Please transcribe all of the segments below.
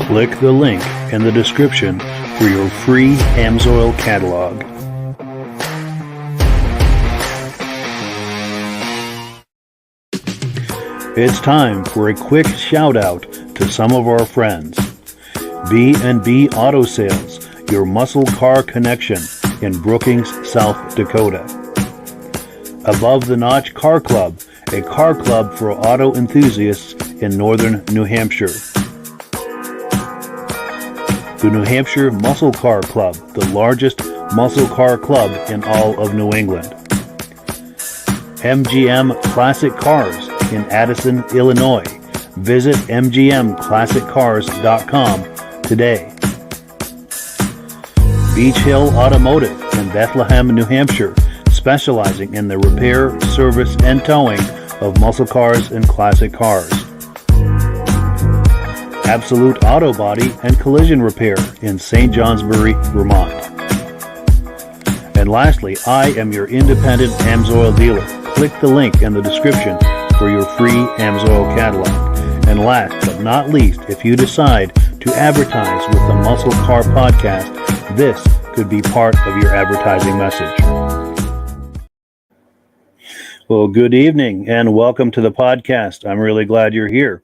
Click the link in the description for your free AMSOIL catalog. It's time for a quick shout out to some of our friends. B&B Auto Sales, your muscle car connection in Brookings, South Dakota. Above the Notch Car Club, a car club for auto enthusiasts in northern New Hampshire. The New Hampshire Muscle Car Club, the largest muscle car club in all of New England. MGM Classic Cars in Addison, Illinois. Visit mgmclassiccars.com today. Beach Hill Automotive in Bethlehem, New Hampshire, specializing in the repair, service, and towing of muscle cars and classic cars. Absolute Auto Body and Collision Repair in St. Johnsbury, Vermont. And lastly, I am your independent AMSOIL dealer. Click the link in the description for your free AMSOIL catalog. And last but not least, if you decide to advertise with the Muscle Car Podcast, this could be part of your advertising message. Well, good evening and welcome to the podcast. I'm really glad you're here.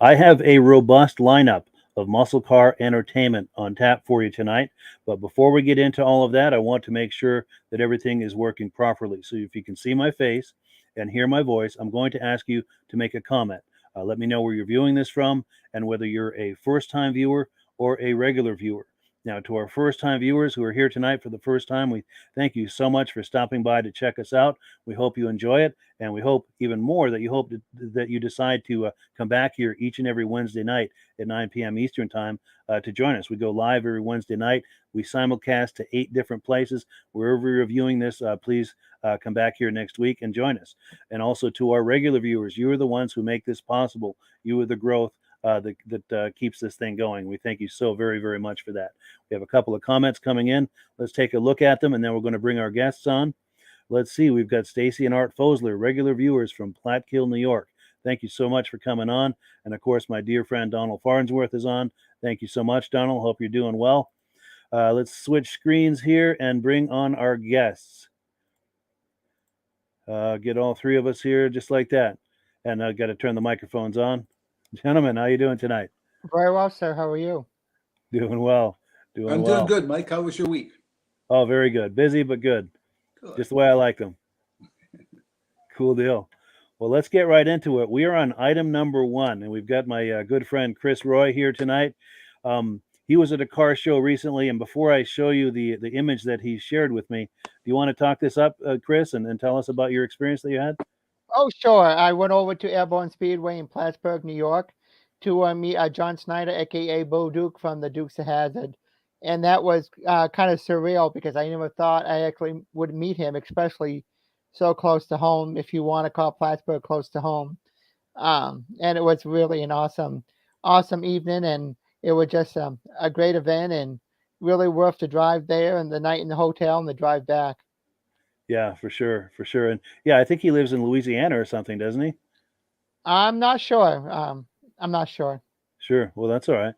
I have a robust lineup of muscle car entertainment on tap for you tonight. But before we get into all of that, I want to make sure that everything is working properly. So if you can see my face and hear my voice, I'm going to ask you to make a comment. Let me know where you're viewing this from and whether you're a first-time viewer or a regular viewer. Now, to our first-time viewers who are here tonight for the first time, we thank you so much for stopping by to check us out. We hope you enjoy it, and we hope even more that you decide to come back here each and every Wednesday night at 9 p.m. Eastern Time to join us. We go live every Wednesday night. We simulcast to 8 different places. Wherever you're viewing this, please come back here next week and join us. And also to our regular viewers, you are the ones who make this possible. You are the growth that keeps this thing going. We thank you so very, very much for that. We have a couple of comments coming in. Let's take a look at them, and then we're going to bring our guests on. Let's see. We've got Stacy and Art Fosler, regular viewers from Platkill, New York. Thank you so much for coming on. And, of course, my dear friend Donald Farnsworth is on. Thank you so much, Donald. Hope you're doing well. Let's switch screens here and bring on our guests. Get all three of us here just like that. And I've got to turn the microphones on. Gentlemen, how you doing tonight? Very well, sir. How are you? Doing well. I'm doing good, Mike. How was your week? Oh, very good. Busy, but good. Just the way I like them. Cool deal. Well, let's get right into it. We are on item number 1, and we've got my good friend Chris Roy here tonight. He was at a car show recently, and before I show you the image that he shared with me, do you want to talk this up, Chris, and tell us about your experience that you had? Oh, sure. I went over to Airborne Speedway in Plattsburgh, New York, to meet John Schneider, a.k.a. Bo Duke from the Dukes of Hazzard. And that was kind of surreal because I never thought I actually would meet him, especially so close to home, if you want to call Plattsburgh close to home. And it was really an awesome evening, and it was just a great event and really worth the drive there and the night in the hotel and the drive back. Yeah, for sure. And yeah, I think he lives in Louisiana or something, doesn't he? I'm not sure. I'm not sure. Sure. Well, that's all right.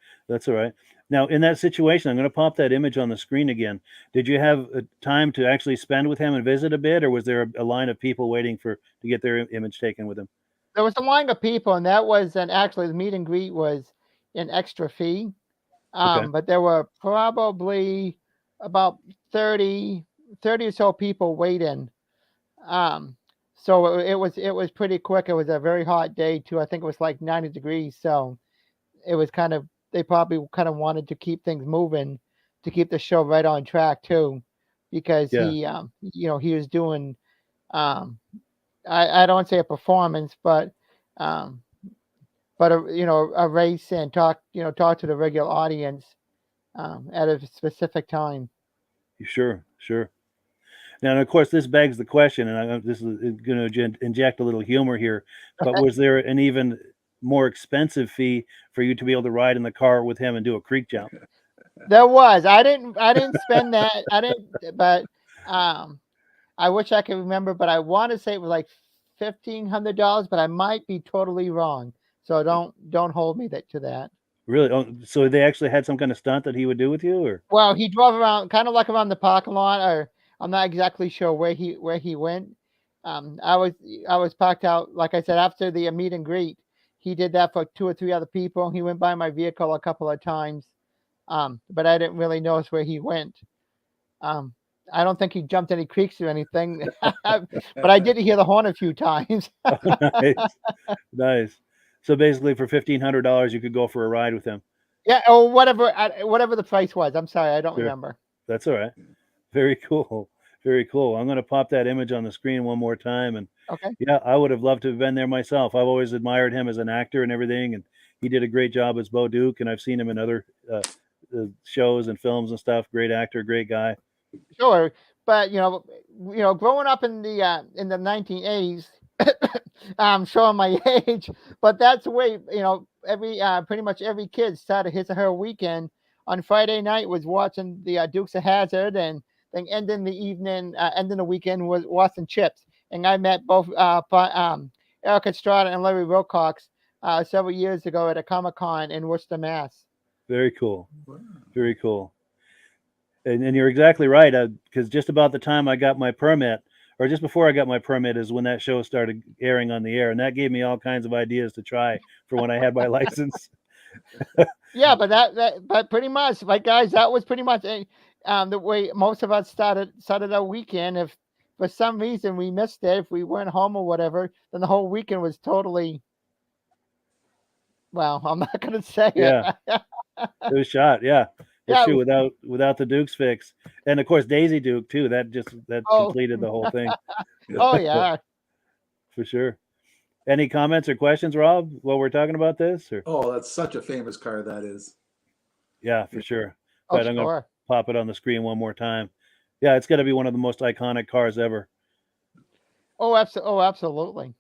Now, in that situation, I'm going to pop that image on the screen again. Did you have time to actually spend with him and visit a bit, or was there a line of people waiting to get their image taken with him? There was a line of people, and that was actually the meet and greet was an extra fee. Okay. But there were probably about 30 or so people waiting. So it was pretty quick. It was a very hot day too. I think it was like 90 degrees. So it was they probably kind of wanted to keep things moving to keep the show right on track too, because he was doing, I don't want to say a performance, but a race and talk to the regular audience at a specific time. Sure. Now, of course, this begs the question, and this is going to inject a little humor here, but was there an even more expensive fee for you to be able to ride in the car with him and do a creek jump? There was. I didn't spend that. But I wish I could remember, but I want to say it was like $1,500, but I might be totally wrong. So don't hold me to that. Really? Oh, so they actually had some kind of stunt that he would do with you, or? Well, he drove around, kind of like around the parking lot, or I'm not exactly sure where he went. I was parked out, like I said, after the meet and greet. He did that for 2 or 3 other people. He went by my vehicle a couple of times, but I didn't really notice where he went. Um, I don't think he jumped any creeks or anything, but I did hear the horn a few times. Oh, nice, nice. So basically, for $1,500, you could go for a ride with him. Yeah, or whatever the price was. I'm sorry, I don't Sure. remember. That's all right. Very cool. Very cool. I'm going to pop that image on the screen one more time. And Okay. yeah, I would have loved to have been there myself. I've always admired him as an actor and everything. And he did a great job as Bo Duke. And I've seen him in other shows and films and stuff. Great actor, great guy. Sure, but growing up in the 1980s, I'm showing my age, but that's the way every pretty much every kid started his or her weekend on Friday night was watching the Dukes of Hazzard, and then ending the weekend was watching Chips. And I met both Eric Estrada and Larry Wilcox several years ago at a Comic-Con in Worcester, Mass. Very cool. Very cool. And you're exactly right, because just about the time I got my permit, or just before I got my permit, is when that show started airing on the air, and that gave me all kinds of ideas to try for when I had my license. Yeah, but pretty much, like, guys, that was pretty much the way most of us started our weekend. If for some reason we missed it, if we weren't home or whatever, then the whole weekend was totally. Well, I'm not gonna say Yeah. it. It was shot. Yeah. It's Yeah. true, without the Duke's fix, and of course Daisy Duke too. That Oh. completed the whole thing. Oh yeah. For sure. Any comments or questions, Rob, while we're talking about this? Or Oh, that's such a famous car that is. yeah, for sure. Oh, But I'm gonna sure. pop it on the screen one more time. Yeah, it's got to be one of the most iconic cars ever. Oh, absolutely.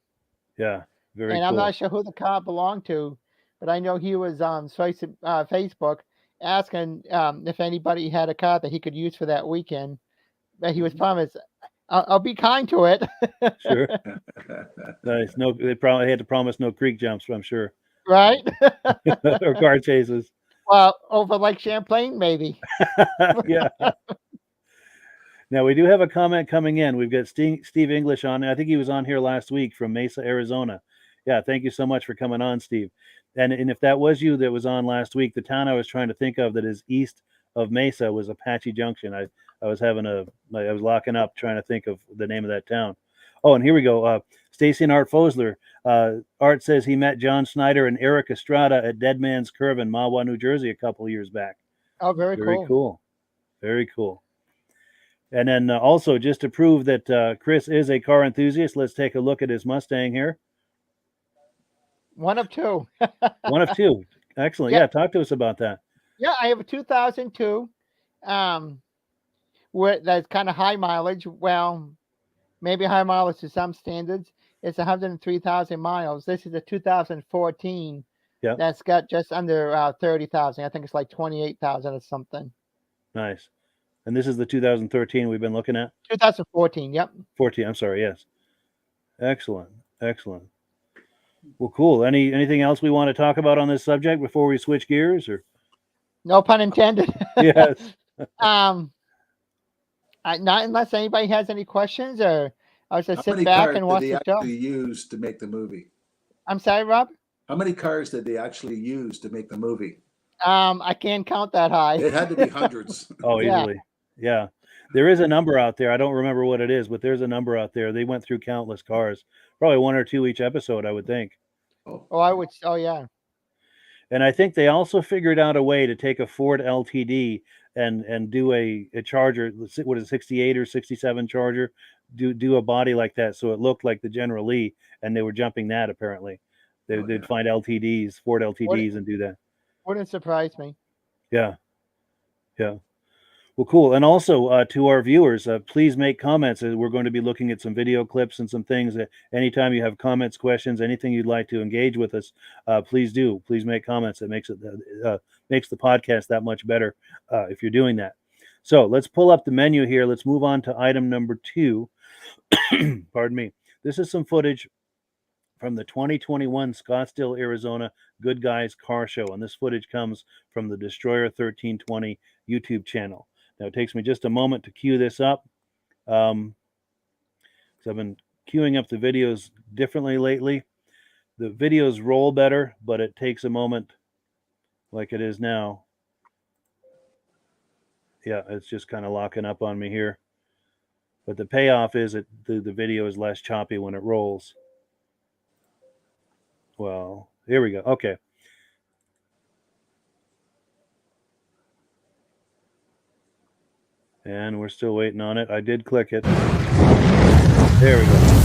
Yeah, very And cool. I'm not sure who the car belonged to, but I know he was on Facebook asking if anybody had a car that he could use for that weekend. But he was promised, I'll be kind to it. Sure. Nice. No, they probably had to promise no creek jumps, I'm sure, Right? or car chases. Well, over Lake Champlain, maybe. Yeah. Now we do have a comment coming in. We've got Steve English on. I think he was on here last week from Mesa, Arizona. Yeah, thank you so much for coming on, Steve. And if that was you that was on last week, the town I was trying to think of that is east of Mesa was Apache Junction. I was locking up trying to think of the name of that town. Oh, and here we go. Stacy and Art Fosler. Art says he met John Schneider and Eric Estrada at Dead Man's Curve in Mahwah, New Jersey a couple of years back. Oh, very cool. Very cool. And then also, just to prove that Chris is a car enthusiast, let's take a look at his Mustang here. One of two. One of two. Excellent. Yep. Yeah, talk to us about that. Yeah, I have a 2002. That's kind of high mileage. Well, maybe high mileage to some standards. It's 103,000 miles. This is a 2014. Yeah. That's got just under 30,000. I think it's like 28,000 or something. Nice. And this is the 2013 we've been looking at? 2014, yep. 14, I'm sorry, yes. Excellent. Excellent. Well, cool. Anything else we want to talk about on this subject before we switch gears, or? No pun intended. Yes. Not unless anybody has any questions, or I'll just sit back and watch the show. How many cars did they actually use to make the movie? I'm sorry, Rob? How many cars did they actually use to make the movie? I can't count that high. It had to be hundreds. Oh, easily. Yeah. There is a number out there. I don't remember what it is, but there's a number out there. They went through countless cars, probably one or two each episode, I would think. Oh, yeah. And I think they also figured out a way to take a Ford LTD and do a Charger, what is it, 68 or 67 Charger, do a body like that, so it looked like the General Lee, and they were jumping that apparently. They'd find LTDs, Ford LTDs, and do that. Wouldn't surprise me. Yeah. Yeah. Well, cool. And also to our viewers, please make comments. We're going to be looking at some video clips and some things. Anytime you have comments, questions, anything you'd like to engage with us, please do. Please make comments. It makes the podcast that much better if you're doing that. So let's pull up the menu here. Let's move on to item number 2. Pardon me. This is some footage from the 2021 Scottsdale, Arizona Good Guys Car Show. And this footage comes from the Destroyer 1320 YouTube channel. Now, it takes me just a moment to cue this up. Because I've been queuing up the videos differently lately. The videos roll better, but it takes a moment like it is now. Yeah, it's just kind of locking up on me here. But the payoff is that the video is less choppy when it rolls. Well, here we go. Okay. And we're still waiting on it. I did click it. There we go.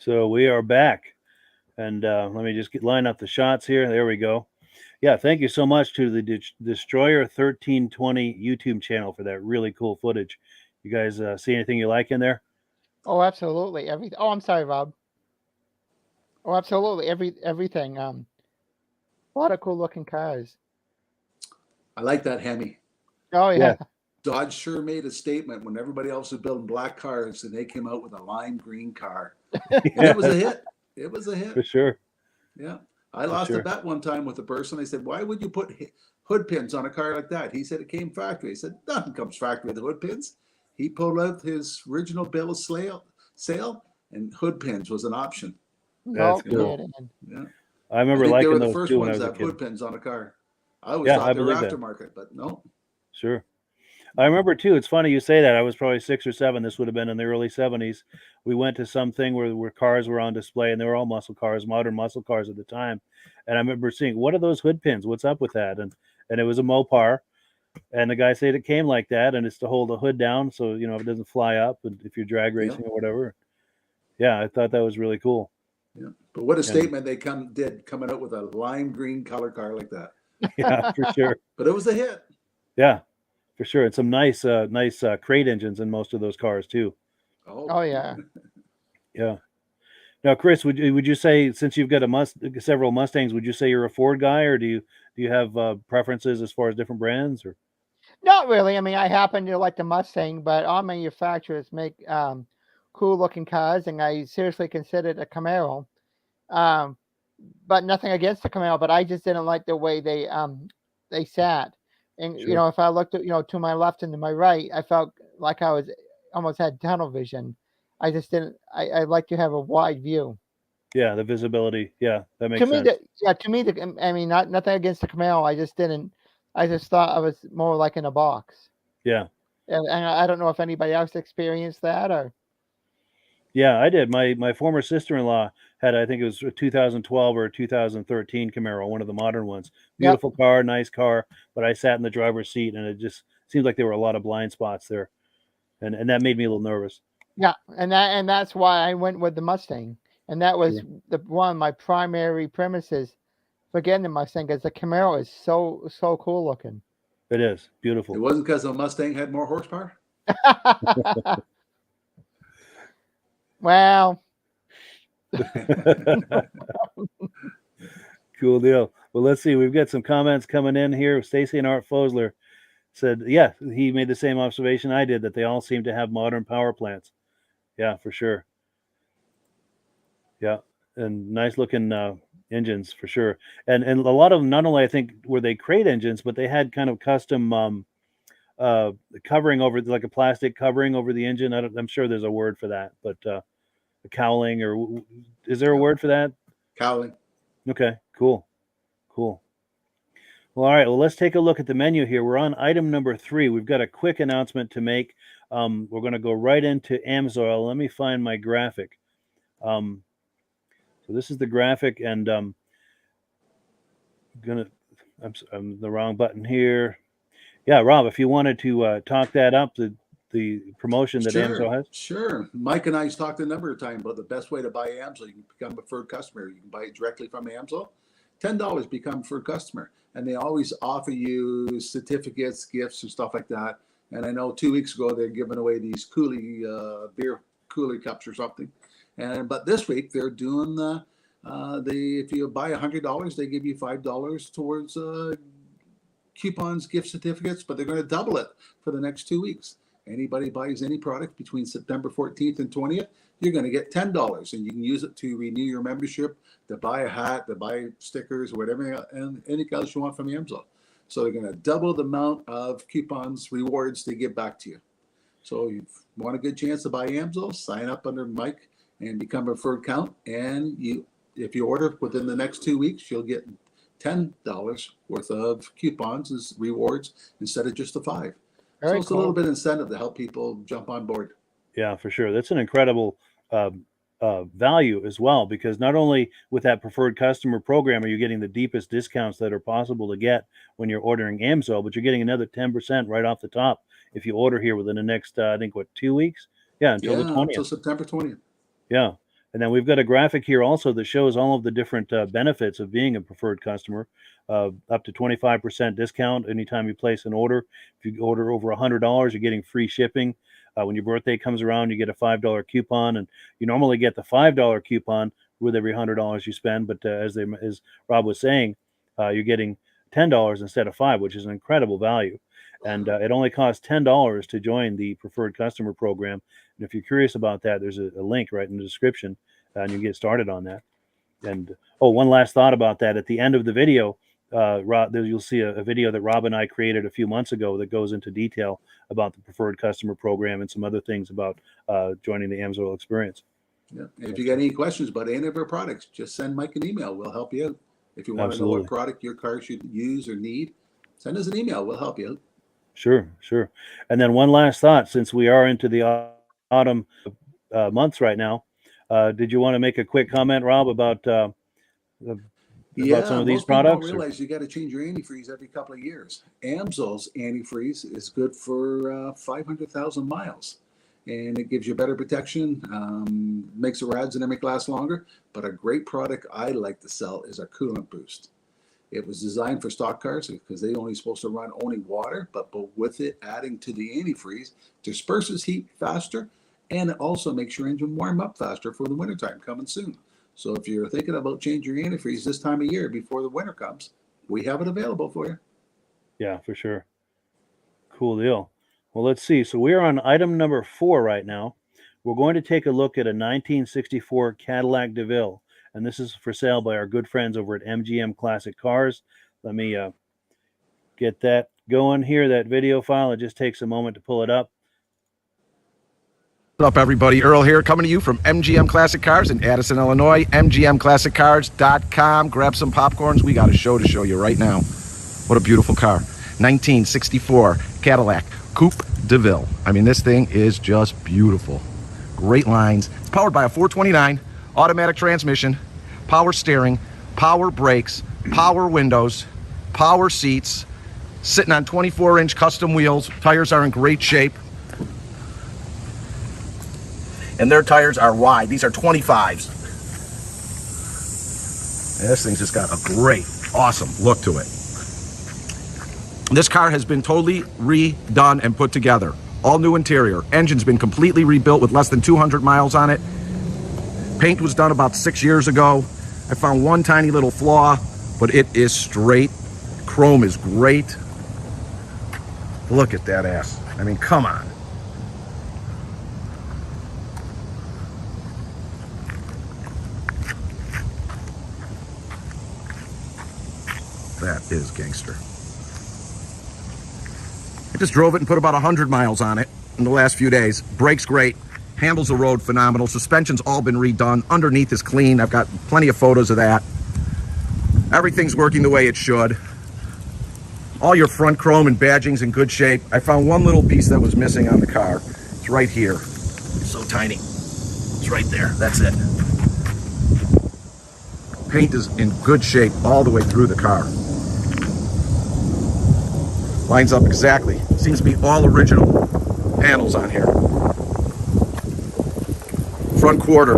So we are back, and let me just line up the shots here. There we go. Yeah, thank you so much to the Destroyer 1320 YouTube channel for that really cool footage. You guys see anything you like in there? Oh, absolutely. Everything. Oh, I'm sorry, Rob. Oh, absolutely. Everything. A lot of cool looking cars. I like that Hemi. Oh yeah. Dodge sure made a statement when everybody else was building black cars, and they came out with a lime green car, and it was a hit. It was a hit. For sure. Yeah, I lost a bet one time with a person. I said, "Why would you put hood pins on a car like that?" He said, "It came factory." I said, "Nothing comes factory with the hood pins." He pulled out his original bill of sale, and hood pins was an option. No That's cool. kidding. Yeah, I remember I think they liking were the those first too when I ones was that a have kid. hood pins on a car. I always Yeah, thought I they were believe that. aftermarket, but no. Sure. I remember too. It's funny you say that. I was probably 6 or 7. This would have been in the early 70s. We went to something where cars were on display, and they were all muscle cars, modern muscle cars at the time. And I remember seeing, what are those hood pins? What's up with that? And it was a Mopar, and the guy said it came like that, and it's to hold the hood down so it doesn't fly up, and if you're drag racing or whatever. Yeah, I thought that was really cool. Yeah, but what a statement they did coming out with a lime green color car like that. Yeah, for sure. But it was a hit. Yeah, for sure. And some nice crate engines in most of those cars too. Oh yeah. Yeah. Now, Chris, would you say, since you've got several Mustangs, would you say you're a Ford guy, or do you have preferences as far as different brands? Or Not really. I mean, I happen to like the Mustang, but all manufacturers make cool looking cars, and I seriously considered a Camaro. But nothing against the Camaro, but I just didn't like the way they sat. And Sure. if I looked at to my left and to my right, I felt like I was almost had tunnel vision. I just didn't. I like to have a wide view. Yeah, the visibility. Yeah, that makes To me, sense. to me, I mean, nothing against the Camaro. I just didn't. I just thought I was more like in a box. Yeah. And I don't know if anybody else experienced that or. Yeah, I did. My former sister-in-law had, I think it was a 2012 or a 2013 Camaro, one of the modern ones. Yep. Beautiful car, nice car, but I sat in the driver's seat, and it just seemed like there were a lot of blind spots there, and that made me a little nervous. Yeah, and that's why I went with the Mustang, and that was one of my primary premises for getting the Mustang, because the Camaro is so cool looking. It is beautiful. It wasn't because the Mustang had more horsepower. Well, cool deal. Well, let's see. We've got some comments coming in here. Stacy and Art Fosler said, yeah, he made the same observation I did, that they all seem to have modern power plants. Yeah, for sure. Yeah, and nice looking engines for sure. And a lot of them, not only I think were they crate engines, but they had kind of custom covering over, like a plastic covering over the engine. I'm sure there's a word for that, but cowling, or is there a word for that? Cowling. Okay, cool. Well, all right. Well, let's take a look at the menu here. We're on item number 3. We've got a quick announcement to make. We're going to go right into AMSOIL. Let me find my graphic. So this is the graphic, and I'm the wrong button here. Yeah, Rob, if you wanted to talk that up, the promotion that AMSOIL has. Sure. Mike and I talked a number of times about the best way to buy AMSOIL. You can become a preferred customer. You can buy it directly from AMSOIL. $10 become a preferred customer. And they always offer you certificates, gifts, and stuff like that. And I know 2 weeks ago they're giving away these beer cooler cups or something. But this week they're doing if you buy $100, they give you $5 towards coupons, gift certificates, but they're going to double it for the next 2 weeks. Anybody buys any product between September 14th and 20th, you're going to get $10, and you can use it to renew your membership, to buy a hat, to buy stickers, whatever, and anything else you want from AMSOIL. So they're going to double the amount of coupons, rewards they give back to you. So you want a good chance to buy AMSOIL, sign up under Mike and become a preferred account. And if you order within the next 2 weeks, you'll get $10 worth of coupons as rewards instead of just the $5. So it's a little bit of incentive to help people jump on board. Yeah, for sure. That's an incredible value as well, because not only with that preferred customer program are you getting the deepest discounts that are possible to get when you're ordering AMSOIL, but you're getting another 10% right off the top if you order here within the next, I think, 2 weeks? Yeah, until the 20th. Until September 20th. Yeah. And then we've got a graphic here also that shows all of the different benefits of being a preferred customer. Up to 25% discount anytime you place an order. If you order over $100, you're getting free shipping. When your birthday comes around, you get a $5 coupon, and you normally get the $5 coupon with every $100 you spend. But as Rob was saying, you're getting $10 instead of $5, which is an incredible value. And it only costs $10 to join the preferred customer program. And if you're curious about that, there's a link right in the description, and you can get started on that. And one last thought about that. At the end of the video, Rob, you'll see a video that Rob and I created a few months ago that goes into detail about the preferred customer program and some other things about joining the AMSOIL experience. Yeah. If you got any questions about any of our products, just send Mike an email. We'll help you out. If you want to know what product your car should use or need, send us an email. We'll help you out. Sure. And then one last thought, since we are into the autumn months right now, did you want to make a quick comment, Rob, about some of these products? Most people don't realize you got to change your antifreeze every couple of years. AMSOIL's antifreeze is good for 500,000 miles. And it gives you better protection, makes the rads and everything last longer. But a great product I like to sell is our coolant boost. It was designed for stock cars because they only supposed to run only water, but with it adding to the antifreeze, disperses heat faster, and it also makes your engine warm up faster for the wintertime coming soon. So if you're thinking about changing your antifreeze this time of year before the winter comes, we have it available for you. Yeah, for sure. Cool deal. Well, let's see. So we are on item number 4 right now. We're going to take a look at a 1964 Cadillac DeVille, and this is for sale by our good friends over at MGM Classic Cars. Let me get that going here, that video file. It just takes a moment to pull it up. What's up, everybody? Earl here, coming to you from MGM Classic Cars in Addison, Illinois. MGMClassicCars.com. Grab some popcorns. We got a show to show you right now. What a beautiful car. 1964 Cadillac Coupe DeVille. I mean, this thing is just beautiful. Great lines. It's powered by a 429 automatic transmission, power steering, power brakes, power windows, power seats, sitting on 24-inch custom wheels. Tires are in great shape. And their tires are wide. These are 25s. And this thing's just got a great, awesome look to it. This car has been totally redone and put together. All new interior. Engine's been completely rebuilt with less than 200 miles on it. Paint was done about 6 years ago. I found one tiny little flaw, but it is straight. Chrome is great. Look at that ass. I mean, come on. That is gangster. I just drove it and put about 100 miles on it in the last few days. Brakes great. Handles the road phenomenal. Suspension's all been redone. Underneath is clean. I've got plenty of photos of that. Everything's working the way it should. All your front chrome and badging's in good shape. I found one little piece that was missing on the car. It's right here. It's so tiny. It's right there. That's it. Paint is in good shape all the way through the car. Lines up exactly. Seems to be all original panels on here. Front quarter,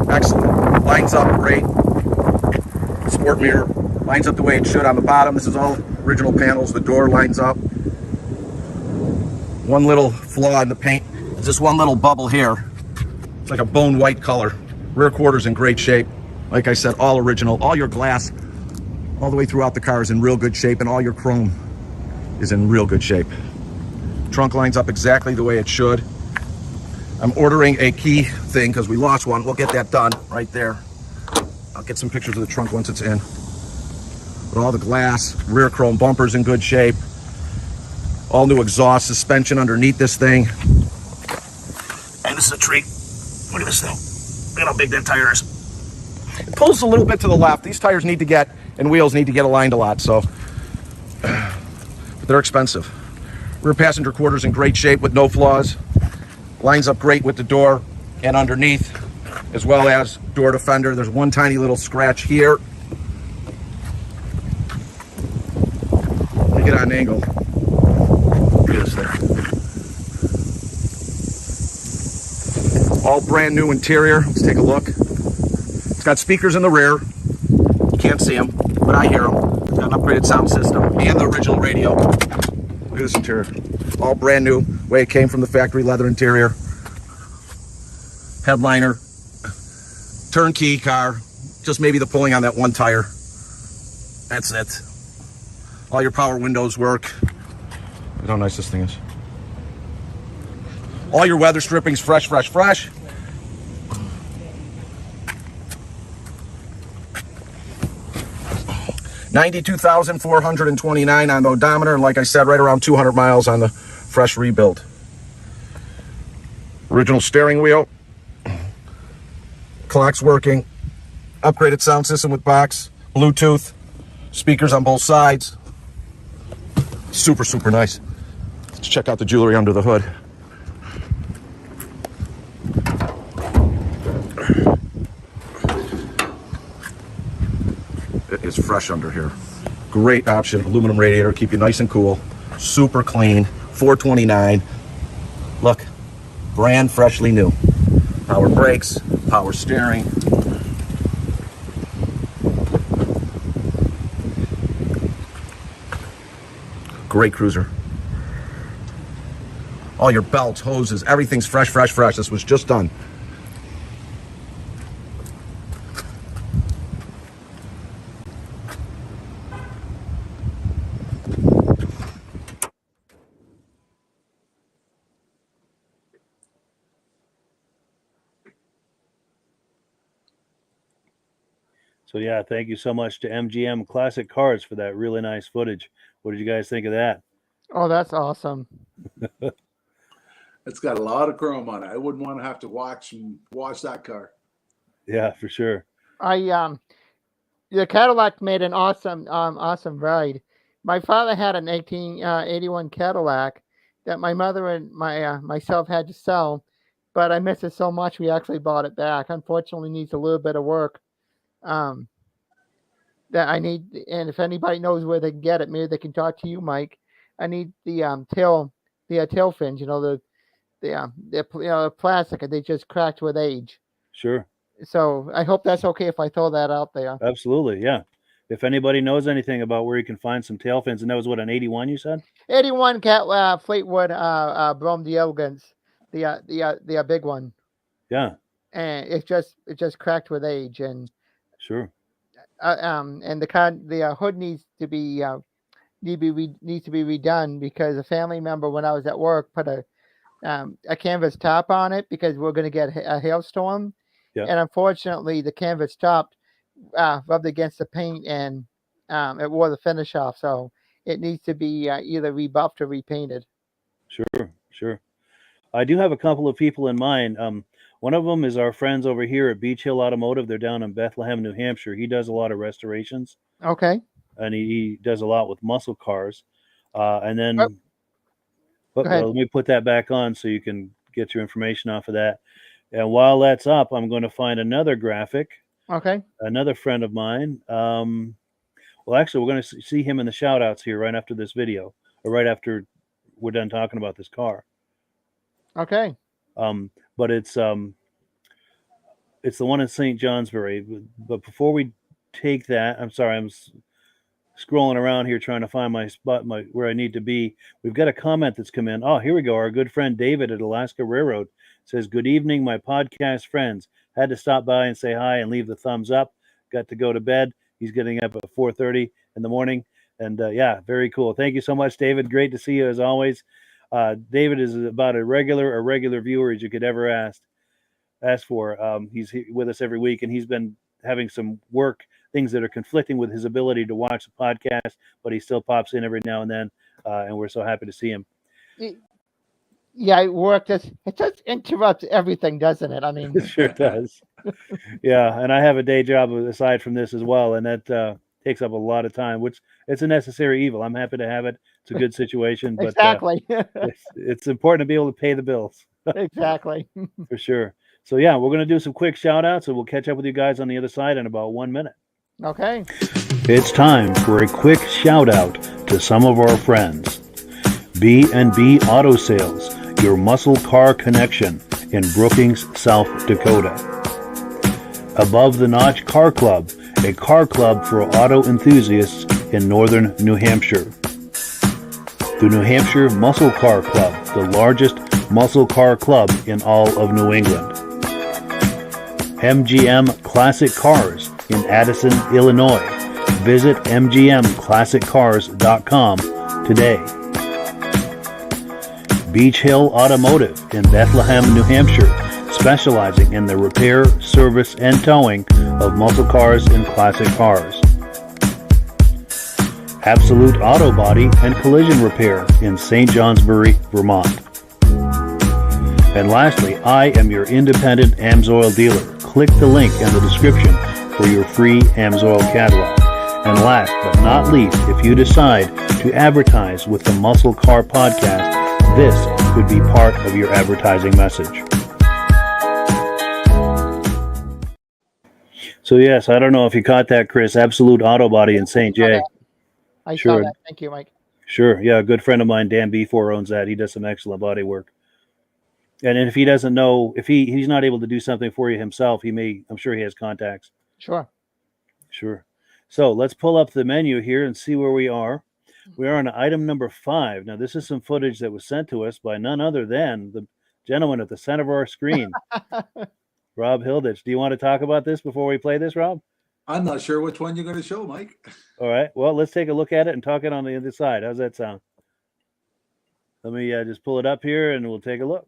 excellent. Lines up great. Sport mirror, lines up the way it should on the bottom. This is all original panels. The door lines up. One little flaw in the paint is this one little bubble here. It's like a bone white color. Rear quarter's in great shape. Like I said, all original. All your glass all the way throughout the car is in real good shape, and all your chrome is in real good shape. Trunk lines up exactly the way it should. I'm ordering a key thing because we lost one. We'll get that done right there. I'll get some pictures of the trunk once it's in. But all the glass, rear chrome bumpers in good shape. All new exhaust, suspension underneath this thing. And this is a treat. Look at this thing. Look at how big that tire is. It pulls a little bit to the left. These tires need to get, and wheels need to get aligned a lot, so. But they're expensive. Rear passenger quarters in great shape with no flaws. Lines up great with the door and underneath, as well as door defender. There's one tiny little scratch here. Let me get on an angle. Look at this thing. All brand new interior. Let's take a look. It's got speakers in the rear. You can't see them, but I hear them. It's got an upgraded sound system and the original radio. Look at this interior. All brand new, way it came from the factory, leather interior. Headliner. Turnkey car. Just maybe the pulling on that one tire. That's it. All your power windows work. at how nice this thing is. All your weather strippings, fresh, fresh, fresh. $92,429 on the odometer, and like I said, right around 200 miles on the fresh rebuild. Original steering wheel. Clock's working. Upgraded sound system with box. Bluetooth. Speakers on both sides. Super, super nice. Let's check out the jewelry under the hood. It is fresh under here. Great option. Aluminum radiator, keep you nice and cool. Super clean. $429. Look, brand freshly new. Power brakes, power steering. Great cruiser. All your belts, hoses, everything's fresh, fresh, fresh. This was just done. So yeah, thank you so much to MGM Classic Cars for that really nice footage. What did you guys think of that? Oh, that's awesome. It's got a lot of chrome on it. I wouldn't want to have to watch that car. Yeah, for sure. The Cadillac made an awesome ride. My father had an 1881 Cadillac that my mother and myself had to sell, but I miss it so much we actually bought it back. Unfortunately, needs a little bit of work. That I need, and if anybody knows where they can get it, maybe they can talk to you, Mike. I need the tail fins, the plastic, and they just cracked with age. Sure. So I hope that's okay if I throw that out there. Absolutely, yeah. If anybody knows anything about where you can find some tail fins, and that was what, an 81 you said? 81 Fleetwood Brome d'Elegance, the big one. Yeah. And it just cracked with age, and sure. And the hood needs to be redone because a family member, when I was at work, put a canvas top on it because we're going to get a hailstorm. Yeah. And unfortunately, the canvas top rubbed against the paint and it wore the finish off. So it needs to be either rebuffed or repainted. Sure. I do have a couple of people in mind. One of them is our friends over here at Beach Hill Automotive. They're down in Bethlehem, New Hampshire. He does a lot of restorations. Okay. And he does a lot with muscle cars. And then let me put that back on so you can get your information off of that. And while that's up, I'm going to find another graphic. Okay. Another friend of mine. Well, actually, we're going to see him in the shout outs here right after this video, or right after we're done talking about this car. Okay. But it's the one in St. Johnsbury. But before we take that, I'm sorry, I'm scrolling around here trying to find my spot, where I need to be. We've got a comment that's come in. Oh, here we go. Our good friend David at Alaska Railroad says, "Good evening, my podcast friends. Had to stop by and say hi and leave the thumbs up. Got to go to bed." He's getting up at 4:30 in the morning. And yeah, very cool. Thank you so much, David. Great to see you as always. David is about a regular viewer as you could ever ask for. He's with us every week, and he's been having some things that are conflicting with his ability to watch the podcast, but he still pops in every now and then, and we're so happy to see him. Yeah, it just interrupts everything, doesn't it? I mean, it sure does. Yeah, and I have a day job aside from this as well, and that takes up a lot of time, which it's a necessary evil. I'm happy to have it. It's a good situation, but exactly. it's important to be able to pay the bills. Exactly. For sure. So yeah, we're going to do some quick shout outs, and we'll catch up with you guys on the other side in about 1 minute. Okay. It's time for a quick shout out to some of our friends. B&B Auto Sales, your muscle car connection in Brookings, South Dakota. Above the Notch Car Club, a car club for auto enthusiasts in northern New Hampshire. The New Hampshire Muscle Car Club, the largest muscle car club in all of New England. MGM Classic Cars in Addison, Illinois. Visit mgmclassiccars.com today. Beach Hill Automotive in Bethlehem, New Hampshire, specializing in the repair, service, and towing of muscle cars and classic cars. Absolute Auto Body and Collision Repair in St. Johnsbury, Vermont. And lastly, I am your independent AMSOIL dealer. Click the link in the description for your free AMSOIL catalog. And last but not least, if you decide to advertise with the Muscle Car Podcast, this could be part of your advertising message. So yes, I don't know if you caught that, Chris. Absolute Auto Body in St. J. I Sure. saw that. Thank you, Mike. Sure. Yeah, a good friend of mine, Dan B4, owns that. He does some excellent body work. And if he doesn't know, if he's not able to do something for you himself, I'm sure he has contacts. Sure. Sure. So let's pull up the menu here and see where we are. We are on item number 5. Now, this is some footage that was sent to us by none other than the gentleman at the center of our screen, Rob Hilditch. Do you want to talk about this before we play this, Rob? I'm not sure which one you're going to show, Mike. All right. Well, let's take a look at it and talk it on the other side. How's that sound? Let me just pull it up here and we'll take a look.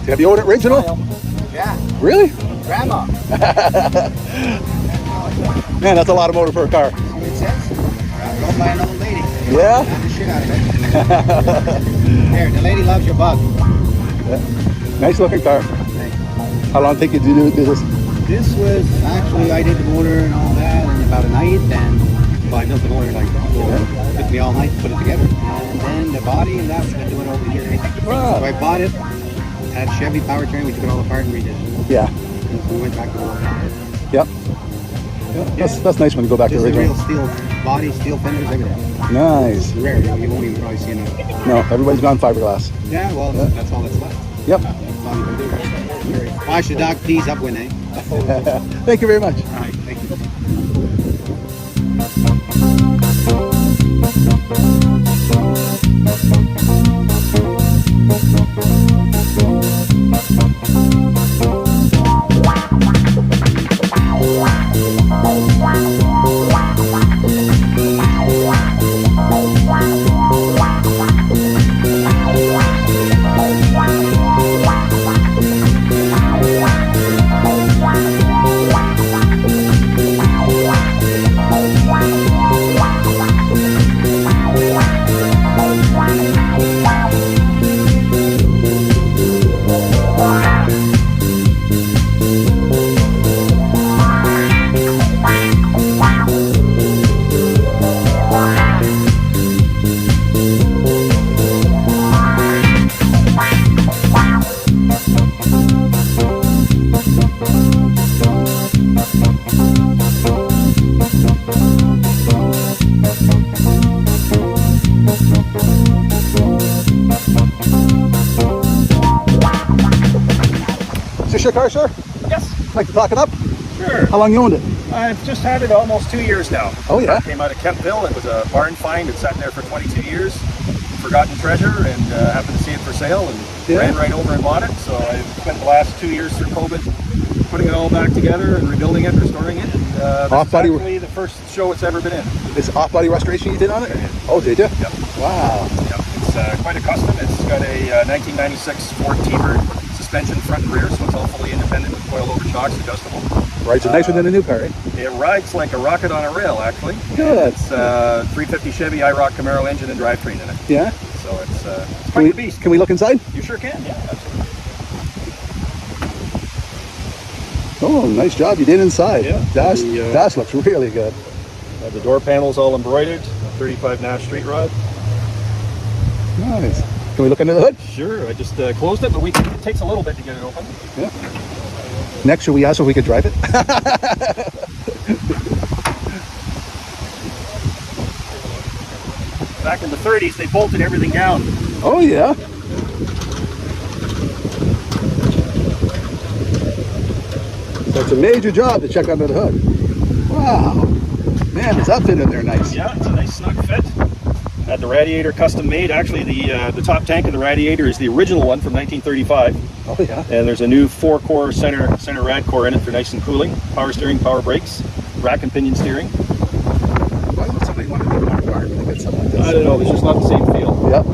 Have you owned it original? Yeah. Really? Grandma. Man, that's a lot of motor for a car. See what it says? Go by an old lady. Yeah? Knock the shit out of it. Here, the lady loves your bug. Yeah. Nice looking car. How long did you do this? This was actually, I did the motor and all that in about a night, and well, I built the motor like it took me all night to put it together. And then the body and that, we've been doing over here. Wow. So I bought it, had Chevy powertrain, we took it all apart and redid it. Yeah. And so we went back to the old. Yep. Yeah. That's nice when you go back to This the is a original. real steel body, steel fenders, everything. Nice. It's rare, you won't even probably see it. No, everybody's gone fiberglass. Yeah, well, that's all that's left. Yep. That's all you can do. Wash the dog peas up when Thank you very much. All right, thank you. Is this your car, sir? Yes, Like to talk it up? sure. How long you owned it? I've just had it almost 2 years now. Oh, yeah? It came out of Kempville. It was a barn find. It sat there for 22 years. Forgotten treasure, and happened to see it for sale and Yeah. ran right over and bought it. So I spent the last 2 years through COVID putting it all back together and rebuilding it, restoring it. And this Off-body- is actually the first show it's ever been in. This off-body restoration you did on it? Oh, did you? Yep. Wow. Yep. It's quite a custom. It's got a 1996 Ford T-Bird suspension front and rear, so it's all fully independent with coil-over shocks, adjustable. Right, so nicer than a new car, eh? It rides like a rocket on a rail, actually. Good. It's 350 Chevy IROC Camaro engine and drivetrain in it. Yeah? So it's Can quite we, a beast. can we look inside? You sure can, yeah, absolutely. Oh, nice job you did inside. Yeah. That looks really good. The door panel's all embroidered. 35 Nash straight rod. Nice. Can we look under the hood? Sure. I just closed it, but it takes a little bit to get it open. Yeah. Next, should we ask if we could drive it? Back in the 30s, they bolted everything down. Oh, yeah. So it's a major job to check under the hood. Wow. Man, does that fit in there nice? Yeah, it's a nice snug fit. Had the radiator custom made. Actually, the top tank of the radiator is the original one from 1935. Oh, yeah. And there's a new 4-core center rad core in it for nice and cooling. Power steering, power brakes, rack and pinion steering. Why would somebody want to be more car when they get something like this? I don't know, it's just not the same feel. Yep.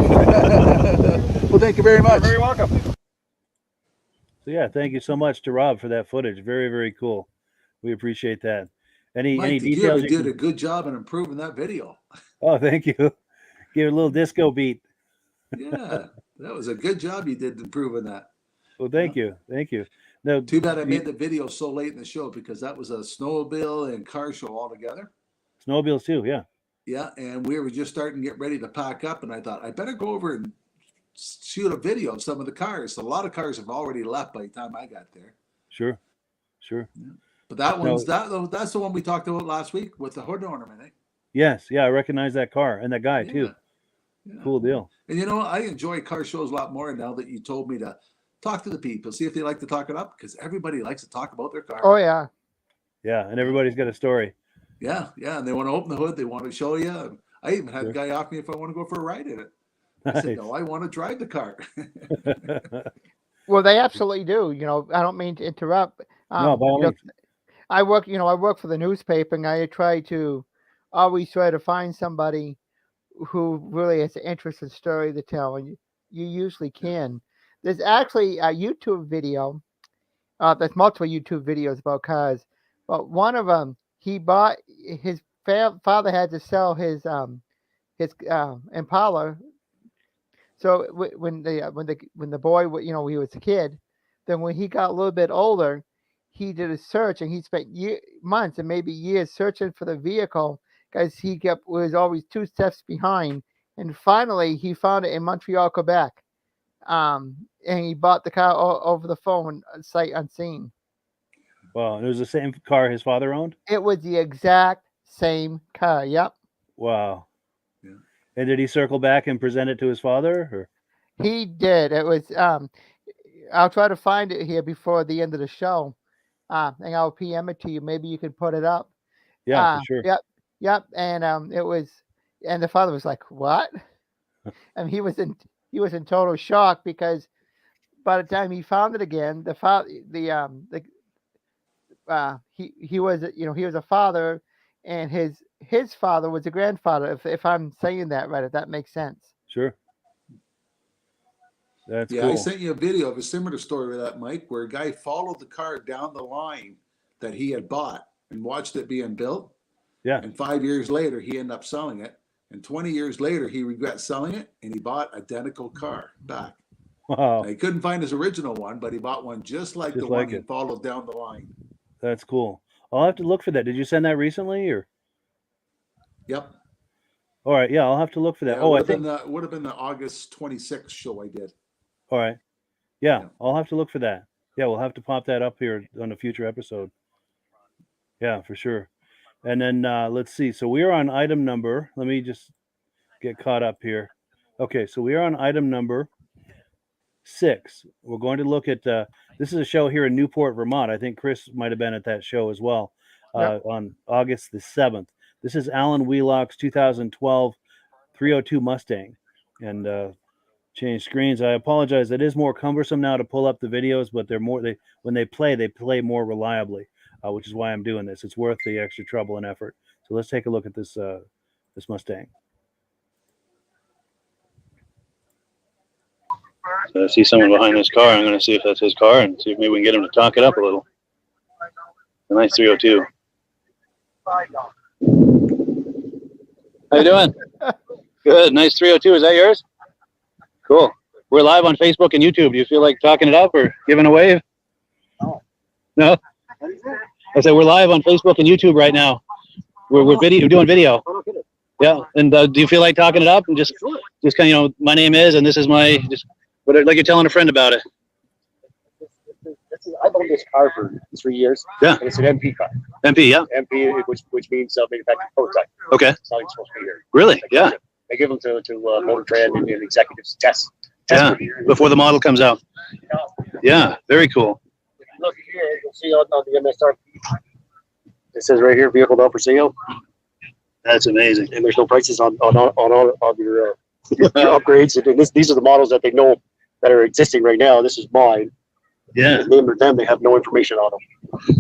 Well, thank you very much. You're very welcome. So yeah, thank you so much to Rob for that footage. Very, very cool. We appreciate that. Any Mike, details? you did a good job in improving that video. Oh, thank you. Give it a little disco beat. Yeah, that was a good job you did improving that. Well, thank you. No, Too bad I made the video so late in the show because that was a snowmobile and car show all together. snowmobiles too. Yeah. Yeah, and we were just starting to get ready to pack up, and I thought I better go over and shoot a video of some of the cars. A lot of cars have already left by the time I got there. Sure. Yeah. But that's the one we talked about last week with the hood ornament. Eh? Yes. Yeah. I recognize that car and that guy too. Yeah. Cool deal. And you know, I enjoy car shows a lot more now that you told me to talk to the people, see if they like to talk it up, because everybody likes to talk about their car. Oh yeah. Yeah. And everybody's got a story. Yeah. And they want to open the hood. They want to show you. And I even had a guy ask me if I want to go for a ride in it. I said, no, I want to drive the car. Well, they absolutely do. I don't mean to interrupt. No, by all means. I work for the newspaper, and I always try to find somebody who really has an interesting story to tell, and you usually can. There's actually a YouTube video. There's multiple YouTube videos about cars, but one of them, his father had to sell his Impala. So when the boy, he was a kid, then when he got a little bit older, he did a search, and he spent months and maybe years searching for the vehicle because he was always 2 steps behind. And finally, he found it in Montreal, Quebec, and he bought the car over the phone, sight unseen. Wow, and it was the same car his father owned? It was the exact same car. Yep. Wow. Yeah. And did he circle back and present it to his father? Or? He did. It was. I'll try to find it here before the end of the show, and I'll PM it to you. Maybe you could put it up. Yeah, for sure. Yep. And it was. And the father was like, "What?" And he was in total shock because by the time he found it again, he was a father, and his father was a grandfather. If I'm saying that right, if that makes sense. Sure. That's Yeah, cool. I sent you a video of a similar story with that, Mike, where a guy followed the car down the line that he had bought and watched it being built. Yeah. And 5 years later, he ended up selling it. And 20 years later, he regrets selling it, and he bought identical car back. Wow. Now, he couldn't find his original one, but he bought one just like the one he followed down the line. That's cool. I'll have to look for that. Did you send that recently, or? Yep. All right. Yeah, I'll have to look for that. Yeah, I think it would have been the August 26th show I did. All right. Yeah, I'll have to look for that. Yeah, we'll have to pop that up here on a future episode. Yeah, for sure. And then let's see. So we are on item number. Let me just get caught up here. Okay, so we are on item number 6. We're going to look at this is a show here in Newport, Vermont. I think Chris might have been at that show as well on August the 7th. This is Alan Wheelock's 2012 302 Mustang. And change screens. I apologize. It is more cumbersome now to pull up the videos, but when they play more reliably, which is why I'm doing this. It's worth the extra trouble and effort. So let's take a look at this Mustang. So I see someone behind this car. I'm going to see if that's his car and see if maybe we can get him to talk it up a little. A nice 302. How you doing? Good. Nice 302. Is that yours? Cool. We're live on Facebook and YouTube. Do you feel like talking it up or giving a wave? No. I said we're live on Facebook and YouTube right now. We're doing video. Yeah. And do you feel like talking it up and just kind of, my name is, and this is my, like you're telling a friend about it. I've owned this car for 3 years. Yeah. And it's an MP car. MP, yeah. MP, which means manufactured prototype. Okay. It's not even supposed to be here. Really? Yeah. They give them to Motor Trend and executives test. Yeah. Before the model comes out. Yeah. Very cool. Look here, you'll see on the MSRP. It says right here, vehicle not for sale. That's amazing. And there's no prices on your upgrades. And these are the models that they know that are existing right now. This is mine. Yeah. Name of them, they have no information on them.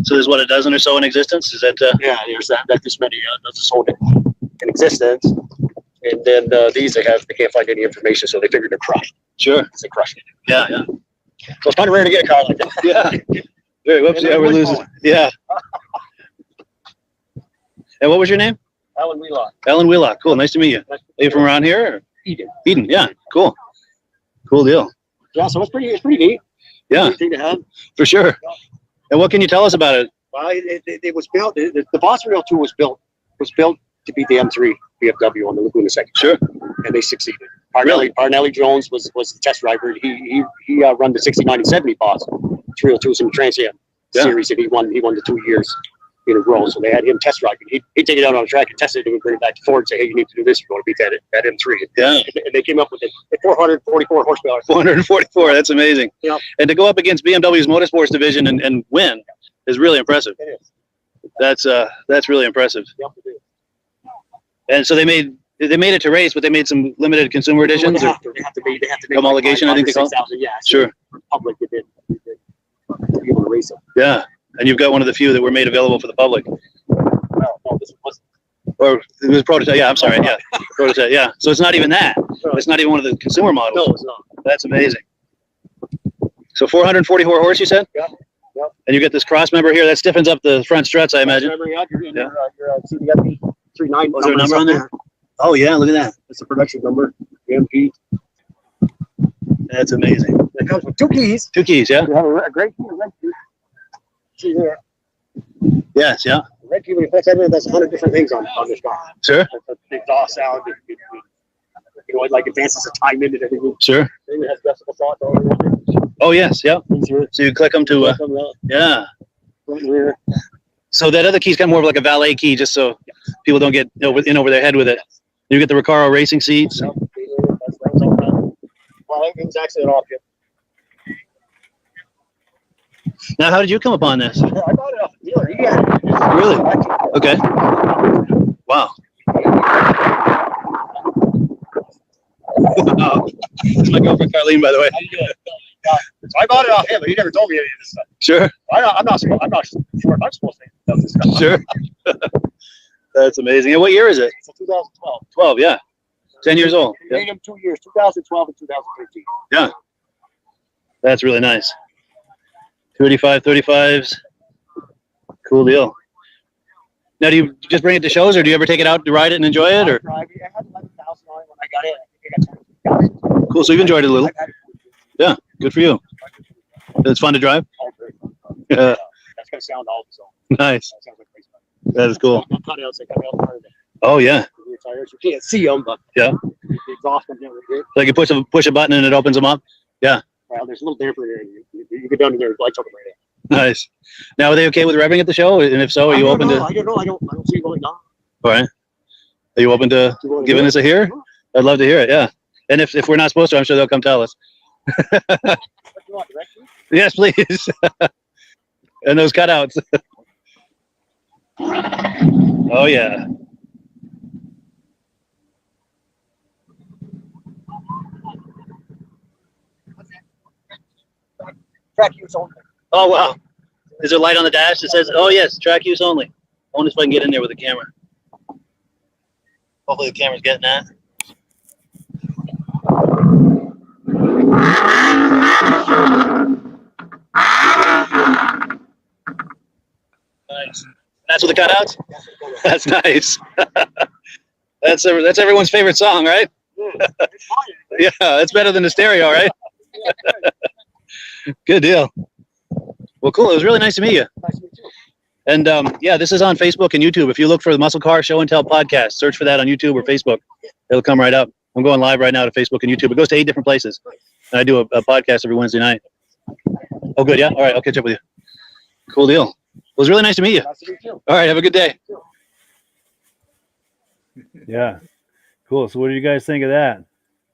So there's what, a dozen or so in existence? Is that? Yeah, there's that this many that's sold in existence. And then these they can't find any information, so they figured they're crushed. Sure. They crushed it. Yeah, yeah. So it's kind of rare to get a car like that. Yeah. Very. Whoops. Yeah, we're losing. Yeah. And what was your name? Alan Wheelock. Alan Wheelock. Cool. Nice to meet you. Are you from around here? Or? Eden. Eden. Yeah. Cool. Cool deal. Yeah, so it's pretty neat. Yeah. Neat thing to have. For sure. And what can you tell us about it? Well, it was built. The Boss Rail 2 was built to beat the M3 BMW on the Laguna section. Sure. And they succeeded. Parnelli Jones was the test driver. He run the 69 and 70 Boss 302s in the Trans Am series, and he won the 2 years in a row. So they had him test driving. He'd take it out on the track and test it and bring it back to Ford and say, hey, you need to do this if you want to beat that M3. Yeah. And they came up with it at 444 horsepower. 444. That's amazing. Yeah. And to go up against BMW's motorsports division and win is really impressive. It is. That's really impressive. Yep, it is. And so they made it to race, but they made some limited consumer editions. They have to make homologation, I think they call it. Yeah. Sure. For public, they did to be able to race them. Yeah. And you've got one of the few that were made available for the public. No, this wasn't. Or it was prototype. Yeah, I'm sorry. Yeah. Prototype. Yeah. So it's not even that. It's not even one of the consumer models. No, it's not. That's amazing. So 444 horse, you said? Yeah. Yep. And you get this cross member here that stiffens up the front struts, I imagine. Remember, your CDFP 39. Was there a number on there? Oh yeah, look at that. It's a production number. MP. That's amazing. It comes with 2 keys. 2 keys, yeah. You have a great key, a red key. See there. Yes, yeah. The red key, when you press that in, that's 100 different things on this car. Sure. The exhaust sound, it like advances the time in and everything. Sure. Then it has decibel slots all around it. Oh yes, yeah. So you click them to yeah. Front and rear. So that other key's kind of more of like a valet key, just so people don't get over their head with it. You get the Recaro racing seats. Well, everything's actually off here. Now, how did you come upon this? I bought it off the dealer. He had it. Really? Okay. Wow. This is my girlfriend Carlene, by the way. So I bought it off him, but he never told me any of this stuff. Sure. I'm not sure if I'm supposed to know this stuff. Sure. That's amazing. And what year is it? It's 2012. 12, yeah. 10 years old. We made him 2 years, 2012 and 2013. Yeah. That's really nice. 285, 35s. Cool deal. Now, do you just bring it to shows, or do you ever take it out to ride it and enjoy it? Or I had 11,000 on it when I got it. I think I got 20,000. cool. So you've enjoyed it a little. Yeah. Good for you. It's fun to drive. Yeah. That's gonna sound old, so Nice. that sounds like crazy. That is cool. Cutouts, they cut out part of it. Oh yeah. The tires, you can't see them, but Yeah. the exhaust comes down right here. Like you push a button and it opens them up. Yeah. Well, there's a little damper there. You go down to there, lights open right there. Nice. Now, are they okay with revving at the show? And if so, are you open to? I don't know. I don't see it going on. All right. Are you open to giving us a hear? I'd love to hear it. Yeah. And if we're not supposed to, I'm sure they'll come tell us. What do you want, directions? Yes, please. And those cutouts. Oh yeah. Track use only. Oh wow. Is there a light on the dash that says, "Oh yes, track use only"? I wonder if I can get in there with the camera. Hopefully the camera's getting that. Nice. That's with the cutouts? That's nice. That's everyone's favorite song, right? Yeah, that's better than the stereo, right? Good deal. Well, cool. It was really nice to meet you. Nice to meet you. And yeah, this is on Facebook and YouTube. If you look for the Muscle Car Show and Tell podcast, search for that on YouTube or Facebook. It'll come right up. I'm going live right now to Facebook and YouTube. It goes to 8 different places. And I do a podcast every Wednesday night. Oh, good. Yeah. All right. I'll catch up with you. Cool deal. It was really nice to meet you. All right. Have a good day. Yeah. Cool. So what do you guys think of that?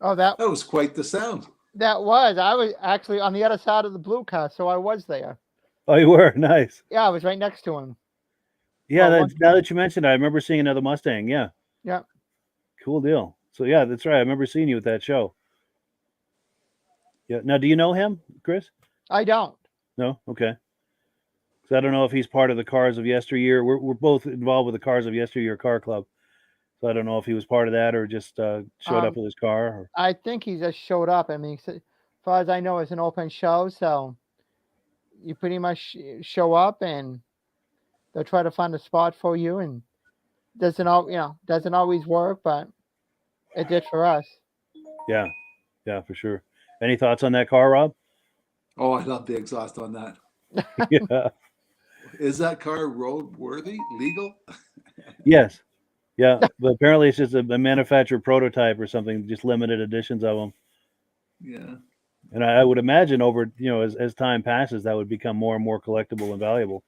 Oh, that That was quite the sound. I was actually on the other side of the blue car, so I was there. Oh, you were? Nice. Yeah, I was right next to him. Yeah. Well, Now that you mentioned it, I remember seeing another Mustang. Yeah. Yeah. Cool deal. So yeah, that's right. I remember seeing you at that show. Yeah. Now, do you know him, Chris? I don't. No? Okay. So I don't know if he's part of the Cars of Yesteryear. We're both involved with the Cars of Yesteryear Car Club. So I don't know if he was part of that or just showed up with his car. Or... I think he just showed up. I mean, as far as I know, it's an open show, so you pretty much show up and they'll try to find a spot for you, and doesn't always work, but it did for us. Yeah, for sure. Any thoughts on that car, Rob? Oh, I love the exhaust on that. Yeah. Is that car road-worthy, legal? Yes. Yeah, but apparently it's just a manufactured prototype or something, just limited editions of them. Yeah. And I would imagine over, as time passes, that would become more and more collectible and valuable.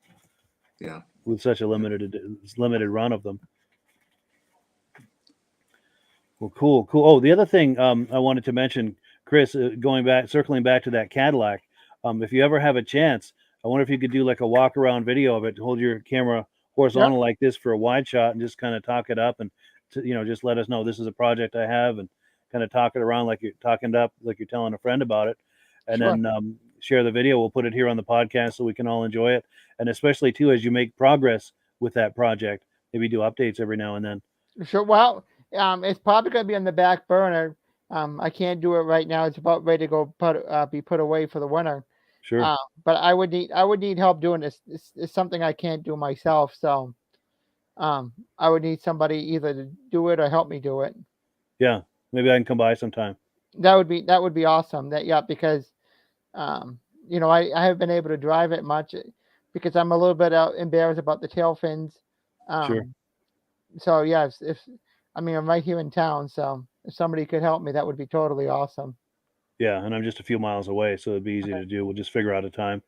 Yeah. With such a limited run of them. Well, cool. Oh, the other thing I wanted to mention, Chris, circling back to that Cadillac, if you ever have a chance, I wonder if you could do like a walk around video of it, hold your camera horizontal like this for a wide shot and just kind of talk it up and, just let us know this is a project I have and kind of talk it around like you're talking up, like you're telling a friend about it. And then share the video. We'll put it here on the podcast so we can all enjoy it. And especially too, as you make progress with that project, maybe do updates every now and then. Sure. Well, it's probably going to be on the back burner. I can't do it right now. It's about ready to go be put away for the winter. Sure. But I would need help doing this. It's something I can't do myself. So, I would need somebody either to do it or help me do it. Yeah. Maybe I can come by sometime. That would be awesome. Because, I haven't been able to drive it much because I'm a little bit embarrassed about the tail fins. Sure. So yeah, I'm right here in town. So if somebody could help me, that would be totally awesome. Yeah, and I'm just a few miles away, so it'd be easy to do. We'll just figure out a time.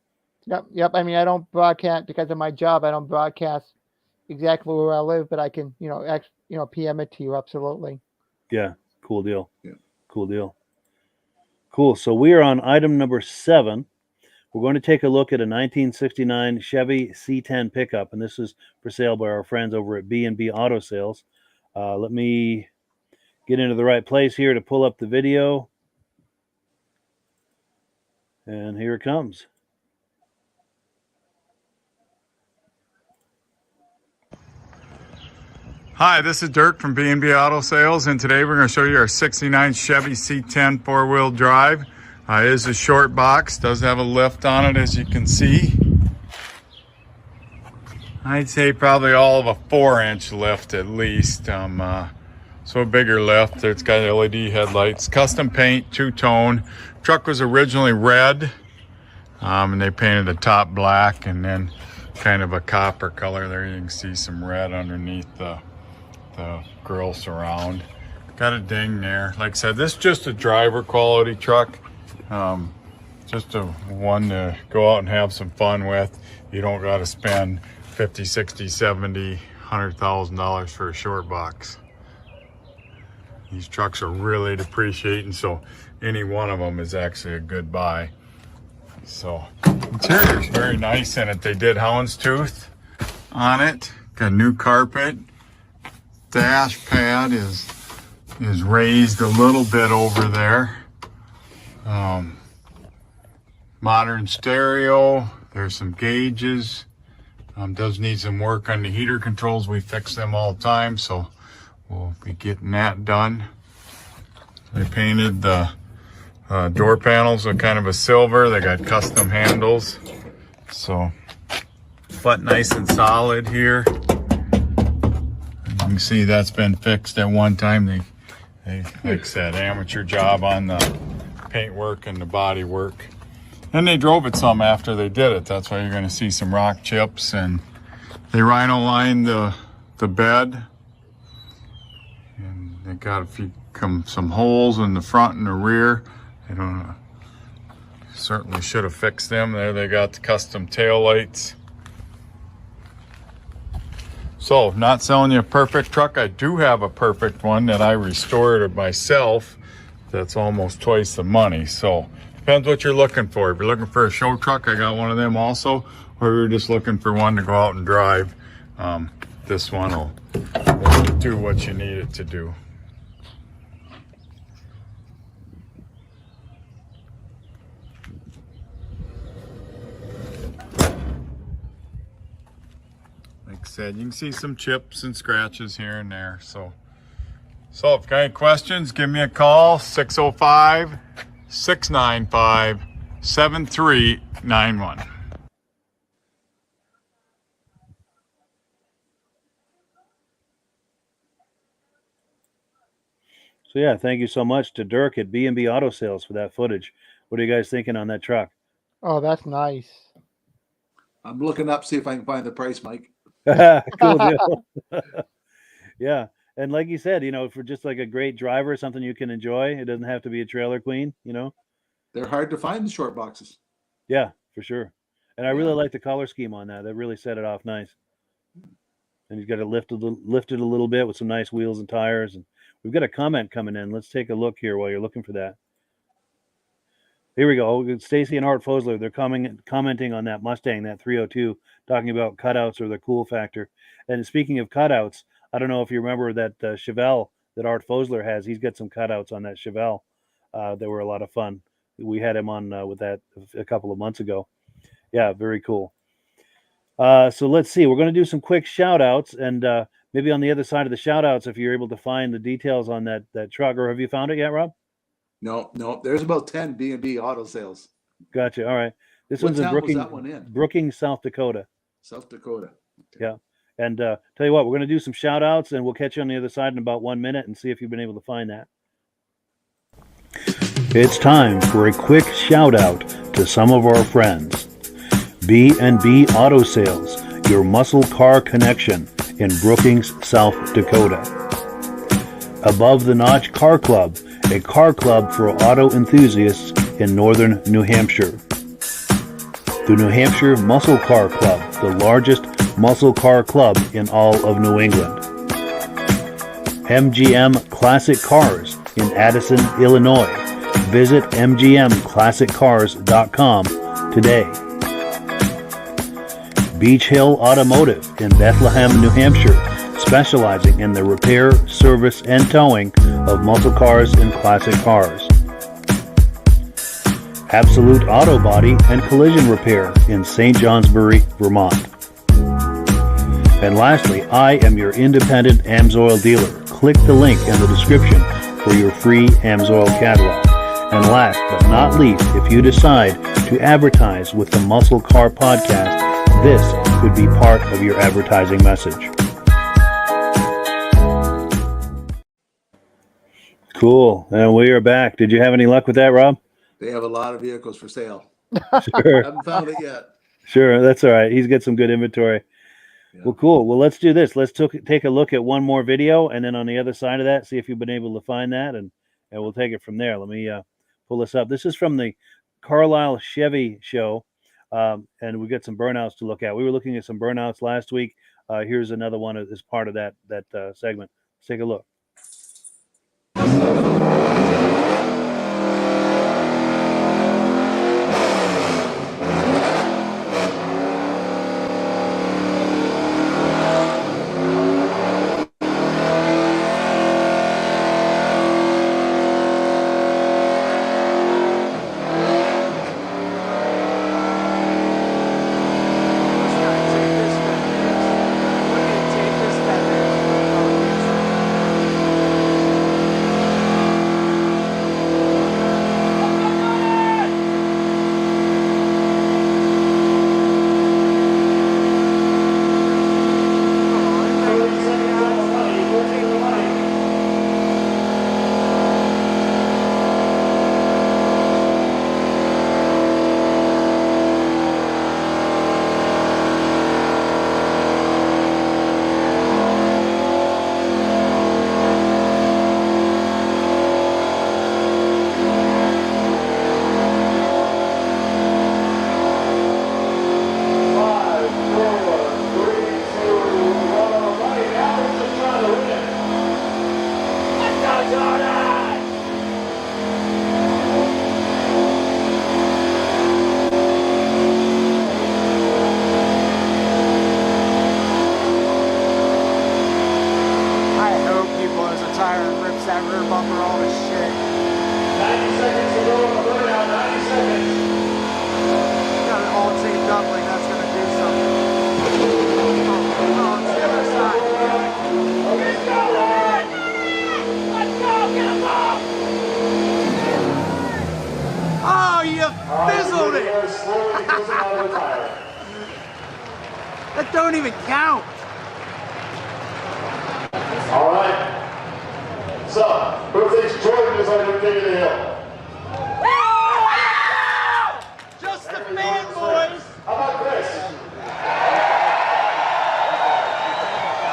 Yep. I mean, I don't broadcast because of my job. I don't broadcast exactly where I live, but I can, PM it to you. Absolutely. Yeah. Cool deal. Yeah. Cool deal. Cool. So we are on item number 7. We're going to take a look at a 1969 Chevy C10 pickup, and this is for sale by our friends over at B&B Auto Sales. Let me get into the right place here to pull up the video. And here it comes. Hi, this is Dirk from B&B Auto Sales, and today we're going to show you our 69 Chevy C10 four-wheel drive. It is a short box, does have a lift on it as you can see. I'd say probably all of a 4-inch lift at least. So a bigger lift. It's got LED headlights, custom paint, two-tone. Truck was originally red, and they painted the top black and then kind of a copper color there. You can see some red underneath the grill surround. Got a ding there. Like I said, this is just a driver quality truck. Just a one to go out and have some fun with. You don't got to spend $50, $60, $70, $100,000 for a short box. These trucks are really depreciating, so any one of them is actually a good buy. So interior is very nice in it. They did houndstooth on it. Got new carpet. Dash pad is raised a little bit over there. Modern stereo. There's some gauges. Does need some work on the heater controls. We fix them all the time, so we'll be getting that done. They painted the door panels with kind of a silver. They got custom handles, so butt nice and solid here. You can see that's been fixed at one time. They like I said, amateur job on the paint work and the body work. And they drove it some after they did it. That's why you're going to see some rock chips and They rhino lined the bed, and they got some holes in the front and the rear. I don't know. Certainly should have fixed them. There they got the custom tail lights. So, not selling you a perfect truck. I do have a perfect one that I restored myself. That's almost twice the money. So, depends what you're looking for. If you're looking for a show truck, I got one of them also. Or if you're just looking for one to go out and drive, this one will do what you need it to do. Like I said, you can see some chips and scratches here and there. So if you got any questions, give me a call, 605-695-7391. So yeah, thank you so much to Dirk at B&B Auto Sales for that footage. What are you guys thinking on that truck? Oh, that's nice. I'm looking up, see if I can find the price, Mike. Cool deal. Yeah. And like you said, for just like a great driver, something you can enjoy, it doesn't have to be a trailer queen, They're hard to find, the short boxes. Yeah, for sure. And I really Yeah. like the color scheme on that. That really set it off nice. And he's got it lifted a little bit with some nice wheels and tires. And we've got a comment coming in. Let's take a look here while you're looking for that. Here we go. Stacy and Art Fosler, they're commenting on that Mustang, that 302, talking about cutouts or the cool factor. And speaking of cutouts, I don't know if you remember that Chevelle that Art Fosler has. He's got some cutouts on that Chevelle that were a lot of fun. We had him on with that a couple of months ago. Yeah, very cool. So let's see. We're going to do some quick shout outs, and maybe on the other side of the shout outs, if you're able to find the details on that truck, or have you found it yet, Rob? No. There's about 10 B&B Auto Sales. Gotcha. All right. This What one's in town was that one in? Brookings, South Dakota. South Dakota. Okay. Yeah. And tell you what, we're going to do some shout outs, and we'll catch you on the other side in about 1 minute and see if you've been able to find that. It's time for a quick shout out to some of our friends. B&B Auto Sales, your muscle car connection in Brookings, South Dakota. Above the Notch Car Club, a car club for auto enthusiasts in northern New Hampshire. The New Hampshire Muscle Car Club, the largest muscle car club in all of New England. MGM Classic Cars in Addison, Illinois. Visit mgmclassiccars.com today. Beach Hill Automotive in Bethlehem, New Hampshire, specializing in the repair, service, and towing of muscle cars and classic cars. Absolute Auto Body and Collision Repair in St. Johnsbury, Vermont. And lastly, I am your independent AMSOIL dealer. Click the link in the description for your free AMSOIL catalog. And last but not least, if you decide to advertise with the Muscle Car Podcast, this could be part of your advertising message. Cool. And we are back. Did you have any luck with that, Rob? They have a lot of vehicles for sale. Sure. Haven't found it yet. Sure. That's all right. He's got some good inventory. Yeah. Well, cool. Well, let's do this. Let's take a look at one more video, and then on the other side of that, see if you've been able to find that, and we'll take it from there. Let me pull this up. This is from the Carlisle Chevy show, and we've got some burnouts to look at. We were looking at some burnouts last week. Here's another one as part of that segment. Let's take a look. and rips that rear bumper all to shit. 90 seconds to go on the burnout, 90 seconds. Got it all taped up like that's going to do something. Oh, it's the other side. Let's go, Red! Let's go, get him off! Oh, you fizzled it! Slowly closing out of the tire. That don't even count. All right. So, who thinks Jordan is on your king of the hill? Just the fanboys. How about Chris?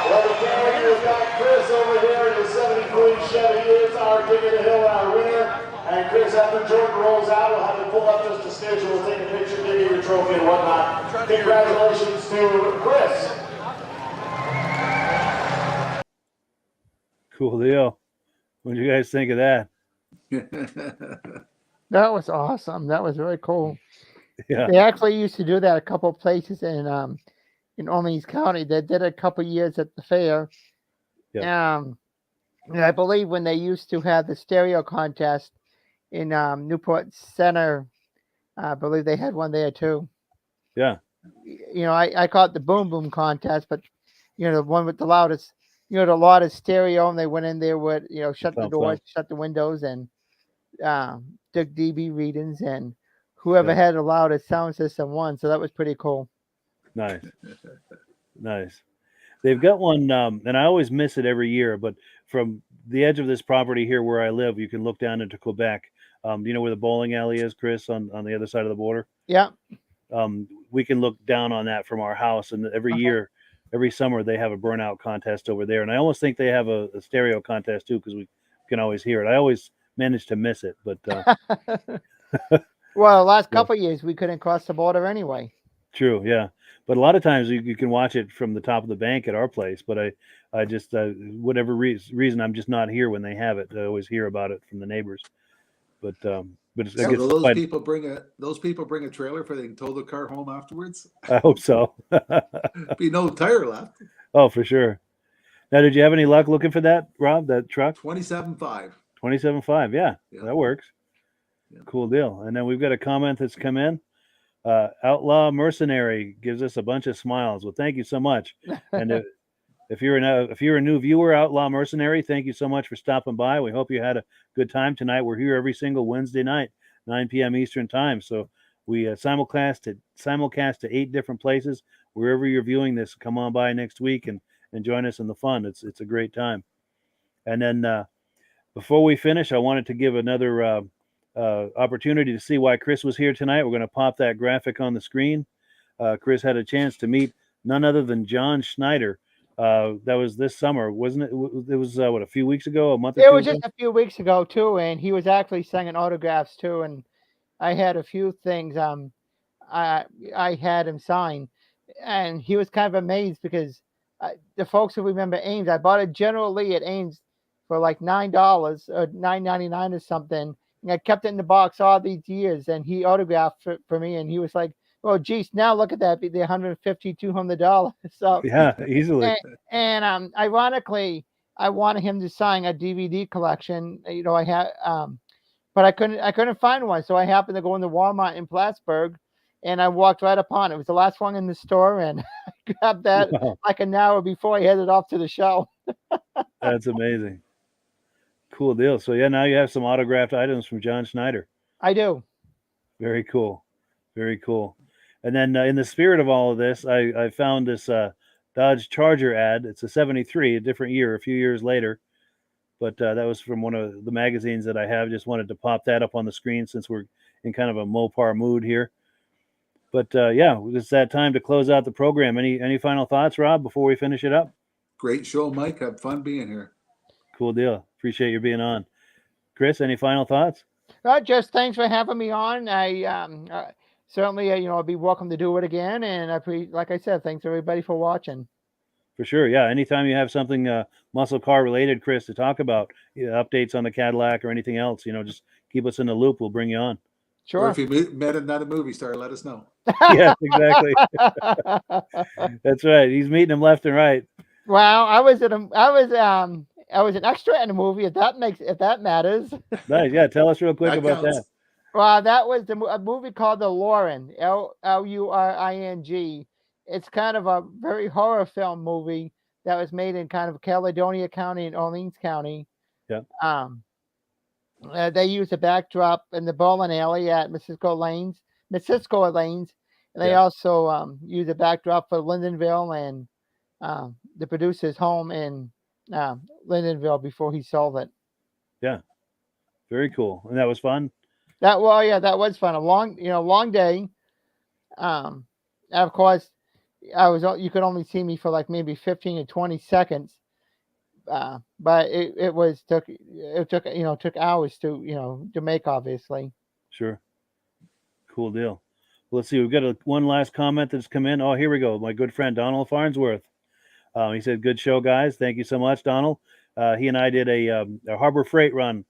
Well, the camera has got Chris over here in the 73 Chevy. He is our king of the hill, our winner. And Chris, after Jordan rolls out, we'll have him pull up just a stitch. We'll take a picture, give you your trophy and whatnot. Congratulations to Chris. Cool deal. What do you guys think of that? That was awesome. That was very cool. Yeah. They actually used to do that a couple of places in Orleans County. They did it a couple of years at the fair. Yeah. And I believe when they used to have the stereo contest in Newport Center, I believe they had one there too. Yeah. You know, I call it the Boom Boom contest, but you know, the one with the loudest, you know, the loudest stereo, and they went in there with, you know, shut the doors, shut the windows, and took dB readings, and whoever had the loudest sound system won. So that was pretty cool. Nice. Nice. They've got one, and I always miss it every year, but from the edge of this property here where I live, you can look down into Quebec. Do you know where the bowling alley is, Chris, on the other side of the border? Yeah. We can look down on that from our house, and every year, every summer, they have a burnout contest over there. And I almost think they have a stereo contest too, because we can always hear it. I always manage to miss it, but well, the last couple of years we couldn't cross the border anyway. True, yeah. But a lot of times you can watch it from the top of the bank at our place. But I just whatever reason I'm just not here when they have it. I always hear about it from the neighbors. But it's, So those people bring a trailer for they can tow the car home afterwards. I hope so. Be no tire left. Oh, for sure. Now, did you have any luck looking for that, Rob? That truck? 27.5. 27.5. Yeah, Yeah. That works. Yeah. Cool deal. And then we've got a comment that's come in. Outlaw Mercenary gives us a bunch of smiles. Well, thank you so much. And if you're a new viewer, Outlaw Mercenary, thank you so much for stopping by. We hope you had a good time tonight. We're here every single Wednesday night, 9 p.m. Eastern time. So we simulcast to 8 different places. Wherever you're viewing this, come on by next week and join us in the fun. It's a great time. And then before we finish, I wanted to give another opportunity to see why Chris was here tonight. We're going to pop that graphic on the screen. Chris had a chance to meet none other than John Schneider. That was this summer, wasn't it? It was what, a few weeks ago, a month or two It was ago? just a few weeks ago too, and he was actually singing autographs too. And I had a few things I had him sign, and he was kind of amazed because the folks who remember Ames, I bought a General Lee at Ames for like $9 or $9.99 or something. And I kept it in the box all these years, and he autographed for me, and he was like, "Oh, geez, now look at that, be the $150, $200." So Yeah, easily. And ironically, I wanted him to sign a DVD collection. You know, I had, but I couldn't find one, so I happened to go into Walmart in Plattsburgh, and I walked right upon it. It was the last one in the store, and I grabbed that like an hour before I headed off to the show. That's amazing. Cool deal. So yeah, now you have some autographed items from John Schneider. I do. Very cool. Very cool. And then in the spirit of all of this, I found this Dodge Charger ad. It's a 73, a different year, a few years later. But that was from one of the magazines that I have. Just wanted to pop that up on the screen since we're in kind of a Mopar mood here. But yeah, it's that time to close out the program. Any final thoughts, Rob, before we finish it up? Great show, Mike. Had fun being here. Cool deal. Appreciate you being on. Chris, any final thoughts? Just thanks for having me on. I certainly, I'll be welcome to do it again. And like I said, thanks everybody for watching. For sure. Yeah. Anytime you have something muscle car related, Chris, to talk about, updates on the Cadillac or anything else, just keep us in the loop. We'll bring you on. Sure. Or if you met another movie star, let us know. Yeah, exactly. That's right. He's meeting them left and right. Well, I was I was an extra in a movie. If that matters. Nice. Yeah, tell us real quick That about counts. that. Well, that was a movie called The Luring, Luring. It's kind of a very horror film movie that was made in kind of Caledonia County and Orleans County. Yeah. They used a backdrop in the bowling alley at Missisquoi Lanes, and they Yeah. also used a backdrop for Lindenville and the producer's home in Lindenville before he sold it. Yeah. Very cool. And that was fun. That was fun. A long day. And of course, you could only see me for like maybe 15 to 20 seconds. But it took hours to make, obviously. Sure. Cool deal. Well, let's see. We've got one last comment that's come in. Oh, here we go. My good friend Donald Farnsworth. He said, "Good show, guys. Thank you so much, Donald." He and I did a Harbor Freight run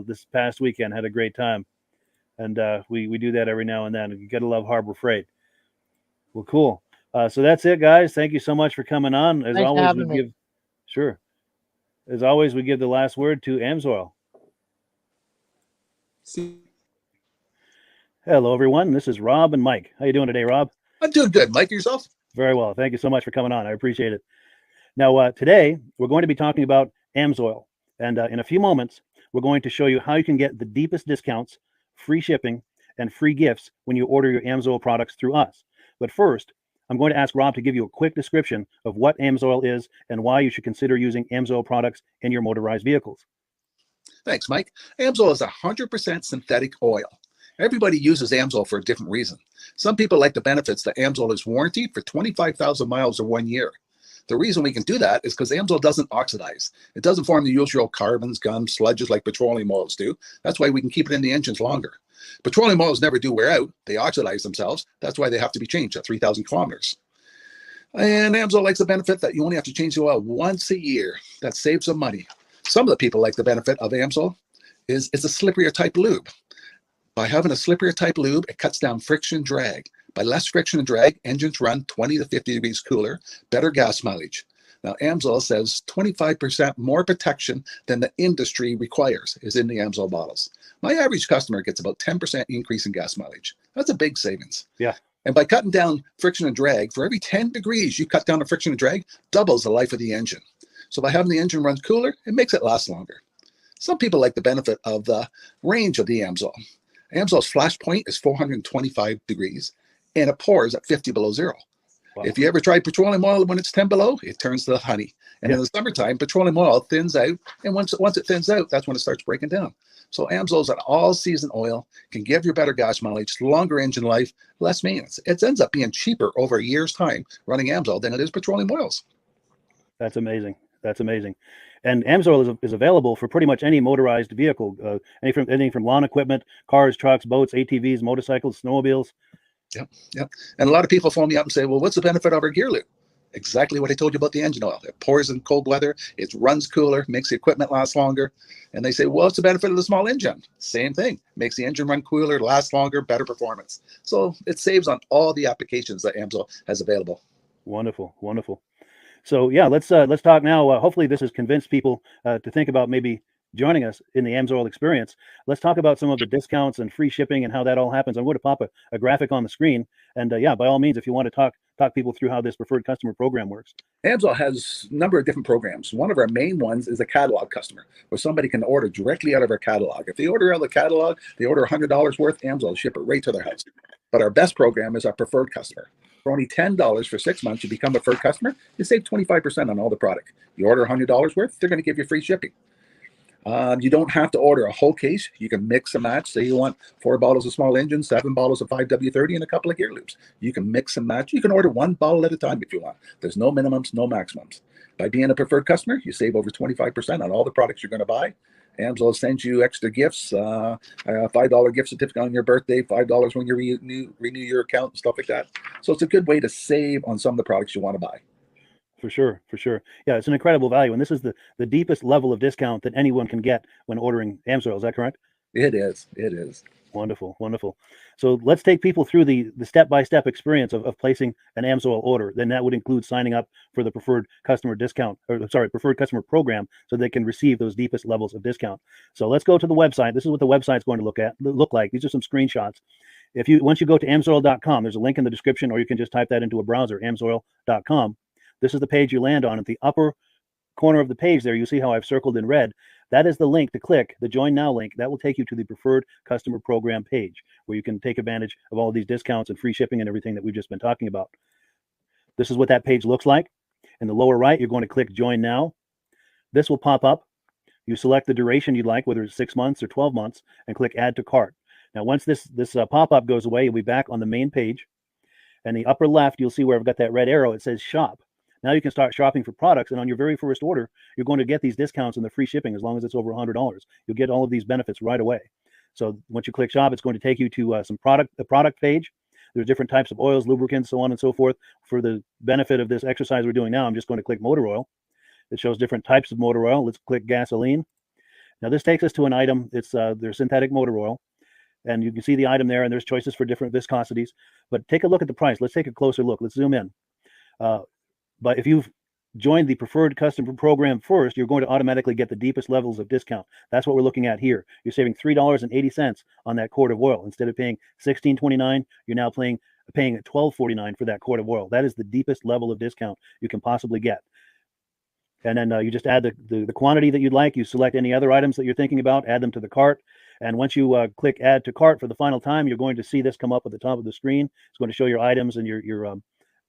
this past weekend. Had a great time, and we do that every now and then. You gotta love Harbor Freight. Well, cool. So that's it, guys. Thank you so much for coming on. As Thanks for always, having me. Sure. As always, we give the last word to AMSOIL. Hello, everyone. This is Rob and Mike. How you doing today, Rob? I'm doing good. Mike, yourself? Very well. Thank you so much for coming on. I appreciate it. Now, today, we're going to be talking about AMSOIL. And in a few moments, we're going to show you how you can get the deepest discounts, free shipping, and free gifts when you order your AMSOIL products through us. But first, I'm going to ask Rob to give you a quick description of what AMSOIL is and why you should consider using AMSOIL products in your motorized vehicles. Thanks, Mike. AMSOIL is 100% synthetic oil. Everybody uses AMSOIL for a different reason. Some people like the benefits that AMSOIL is warranted for 25,000 miles or 1 year. The reason we can do that is because AMSOIL doesn't oxidize. It doesn't form the usual carbons, gums, sludges like petroleum oils do. That's why we can keep it in the engines longer. Petroleum oils never do wear out. They oxidize themselves. That's why they have to be changed at 3,000 kilometers. And AMSOIL likes the benefit that you only have to change the oil once a year. That saves some money. Some of the people like the benefit of AMSOIL is it's a slipperier type lube. By having a slipperier type lube, it cuts down friction and drag. By less friction and drag, engines run 20 to 50 degrees cooler, better gas mileage. Now, AMSOIL says 25% more protection than the industry requires is in the AMSOIL bottles. My average customer gets about 10% increase in gas mileage. That's a big savings. Yeah. And by cutting down friction and drag, for every 10 degrees you cut down the friction and drag, doubles the life of the engine. So by having the engine run cooler, it makes it last longer. Some people like the benefit of the range of the AMSOIL. AMSOIL's flash point is 425 degrees, and it pours at 50 below zero. Wow. If you ever try petroleum oil when it's 10 below, it turns to honey. And in the summertime, petroleum oil thins out, and once it thins out, that's when it starts breaking down. So AMSOIL is an all-season oil, can give you better gas mileage, longer engine life, less maintenance. It ends up being cheaper over a year's time running AMSOIL than it is petroleum oils. That's amazing. That's amazing. And AMSOIL is available for pretty much any motorized vehicle, anything from lawn equipment, cars, trucks, boats, ATVs, motorcycles, snowmobiles. Yep. And a lot of people phone me up and say, well, what's the benefit of our gear lube? Exactly what I told you about the engine oil. It pours in cold weather, it runs cooler, makes the equipment last longer. And they say, well, what's the benefit of the small engine? Same thing. Makes the engine run cooler, last longer, better performance. So it saves on all the applications that AMSOIL has available. Wonderful, wonderful. So yeah, let's talk now. Hopefully this has convinced people to think about maybe joining us in the AMSOIL experience. Let's talk about some of the discounts and free shipping and how that all happens. I'm going to pop a graphic on the screen. And yeah, by all means, if you want to talk people through how this preferred customer program works. AMSOIL has a number of different programs. One of our main ones is a catalog customer, where somebody can order directly out of our catalog. If they order out of the catalog, they order $100 worth, AMSOIL will ship it right to their house. But our best program is our preferred customer. For only $10 for 6 months, you become a preferred customer, you save 25% on all the product. You order $100 worth, they're going to give you free shipping. You don't have to order a whole case. You can mix and match. Say you want 4 bottles of small engine, 7 bottles of 5W30, and a couple of gear loops. You can mix and match. You can order 1 bottle at a time if you want. There's no minimums, no maximums. By being a preferred customer, you save over 25% on all the products you're going to buy. AMSOIL sends you extra gifts, a $5 gift certificate on your birthday, $5 when you renew your account and stuff like that. So it's a good way to save on some of the products you want to buy. For sure. Yeah, it's an incredible value. And this is the deepest level of discount that anyone can get when ordering AMSOIL. Is that correct? It is. Wonderful, wonderful. So let's take people through the step-by-step experience of placing an AMSOIL order. Then that would include signing up for the preferred customer discount, or sorry, preferred customer program, so they can receive those deepest levels of discount. So let's go to the website. This is what the website's going to look like. These are some screenshots. Once you go to amsoil.com, there's a link in the description, or you can just type that into a browser, amsoil.com. This is the page you land on. At the upper corner of the page there, you see how I've circled in red. That is the link to click, the Join Now link. That will take you to the preferred customer program page, where you can take advantage of all of these discounts and free shipping and everything that we've just been talking about. This is what that page looks like. In the lower right, you're going to click Join Now. This will pop up. You select the duration you'd like, whether it's 6 months or 12 months, and click Add to Cart. Now, once this pop-up goes away, you'll be back on the main page. And the upper left, you'll see where I've got that red arrow. It says Shop. Now you can start shopping for products, and on your very first order, you're going to get these discounts and the free shipping as long as it's over $100. You'll get all of these benefits right away. So once you click Shop, it's going to take you to the product page. There's different types of oils, lubricants, so on and so forth. For the benefit of this exercise we're doing now, I'm just going to click motor oil. It shows different types of motor oil. Let's click gasoline. Now this takes us to an item. It's their synthetic motor oil. And you can see the item there, and there's choices for different viscosities. But take a look at the price. Let's take a closer look. Let's zoom in. But if you've joined the preferred customer program first, you're going to automatically get the deepest levels of discount. That's what we're looking at here. You're saving $3.80 on that quart of oil. Instead of paying $16.29, you're now paying $12.49 for that quart of oil. That is the deepest level of discount you can possibly get. And then you just add the quantity that you'd like. You select any other items that you're thinking about, add them to the cart. And once you click Add to Cart for the final time, you're going to see this come up at the top of the screen. It's going to show your items and your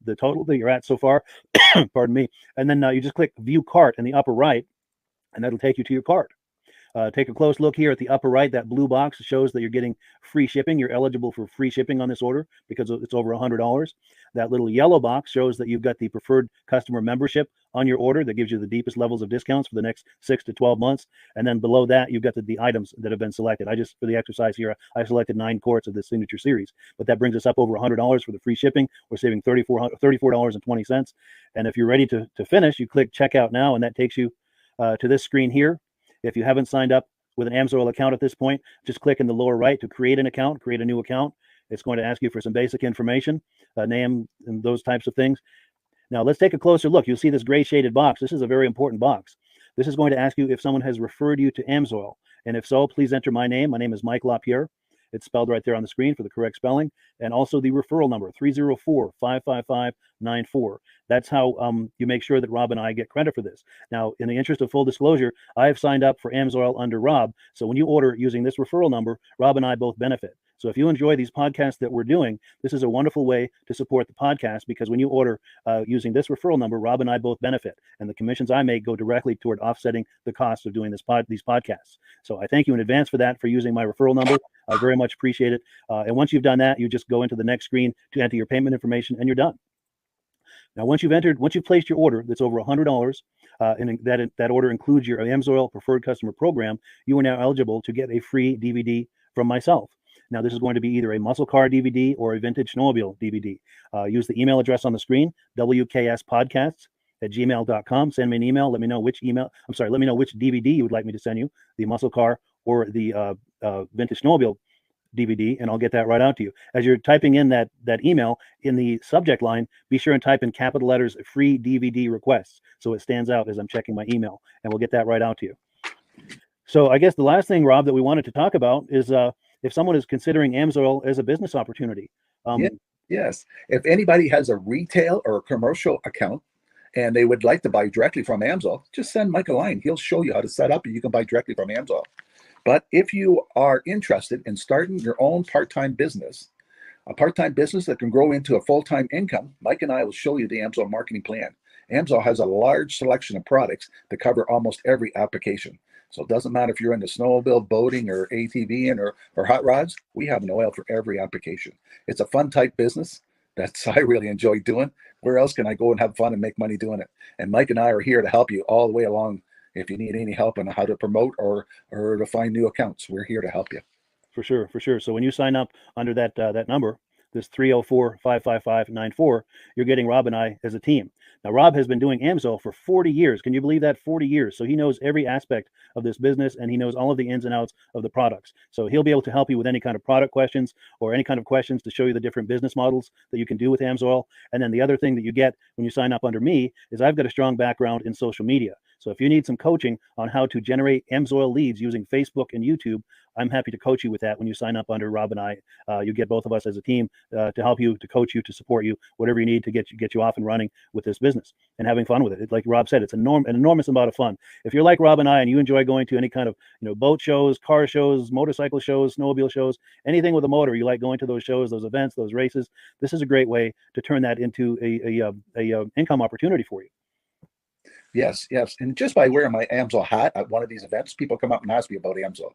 the total that you're at so far. Pardon me. And then you just click View Cart in the upper right, and that'll take you to your cart. Take a close look here at the upper right. That blue box shows that you're getting free shipping. You're eligible for free shipping on this order because it's over $100. That little yellow box shows that you've got the preferred customer membership on your order that gives you the deepest levels of discounts for the next 6 to 12 months. And then below that, you've got the items that have been selected. For the exercise here, I selected 9 quarts of the signature series, but that brings us up over $100 for the free shipping. We're saving $34.20. And if you're ready to finish, you click Checkout Now, and that takes you to this screen here. If you haven't signed up with an AMSOIL account at this point, just click in the lower right to create an account, create a new account. It's going to ask you for some basic information, name and those types of things. Now let's take a closer look. You'll see this gray shaded box. This is a very important box. This is going to ask you if someone has referred you to AMSOIL. And if so, please enter my name. My name is Mike LaPierre. It's spelled right there on the screen for the correct spelling. And also the referral number, 304-555-94. That's how you make sure that Rob and I get credit for this. Now, in the interest of full disclosure, I have signed up for AMSOIL under Rob. So when you order using this referral number, Rob and I both benefit. So if you enjoy these podcasts that we're doing, this is a wonderful way to support the podcast, because when you order using this referral number, Rob and I both benefit. And the commissions I make go directly toward offsetting the cost of doing these podcasts. So I thank you in advance for that, for using my referral number. I very much appreciate it. And once you've done that, you just go into the next screen to enter your payment information, and you're done. Now, once you've placed your order that's over $100, and that order includes your AMSOIL preferred customer program, you are now eligible to get a free DVD from myself. Now, this is going to be either a muscle car DVD or a vintage snowmobile DVD. Use the email address on the screen, wkspodcasts@gmail.com. Send me an email. Let me know which DVD you would like me to send you, the muscle car or the vintage snowmobile DVD, and I'll get that right out to you. As you're typing in that email, in the subject line, be sure and type in capital letters, free DVD requests, so it stands out as I'm checking my email, and we'll get that right out to you. So I guess the last thing, Rob, that we wanted to talk about is if someone is considering AMSOIL as a business opportunity. Yes. If anybody has a retail or a commercial account and they would like to buy directly from AMSOIL, just send Mike a line. He'll show you how to set up, and you can buy directly from AMSOIL. But if you are interested in starting your own part-time business, a part-time business that can grow into a full-time income, Mike and I will show you the AMSOIL marketing plan. AMSOIL has a large selection of products that cover almost every application. So it doesn't matter if you're into snowmobile, boating, or ATVing, or hot rods. We have an oil for every application. It's a fun type business. I really enjoy doing. Where else can I go and have fun and make money doing it? And Mike and I are here to help you all the way along. If you need any help on how to promote or to find new accounts, we're here to help you. For sure. So when you sign up under that number, this 304-555-94, you're getting Rob and I as a team. Now, Rob has been doing AMSOIL for 40 years. Can you believe that? 40 years. So he knows every aspect of this business, and he knows all of the ins and outs of the products. So he'll be able to help you with any kind of product questions or any kind of questions to show you the different business models that you can do with AMSOIL. And then the other thing that you get when you sign up under me is I've got a strong background in social media. So if you need some coaching on how to generate AMSOIL leads using Facebook and YouTube, I'm happy to coach you with that when you sign up under Rob and I. You get both of us as a team to help you, to coach you, to support you, whatever you need to get you off and running with this business and having fun with it. Like Rob said, it's an enormous amount of fun. If you're like Rob and I and you enjoy going to any kind of boat shows, car shows, motorcycle shows, snowmobile shows, anything with a motor, you like going to those shows, those events, those races, this is a great way to turn that into a income opportunity for you. Yes, yes. And just by wearing my AMSOIL hat at one of these events, people come up and ask me about AMSOIL.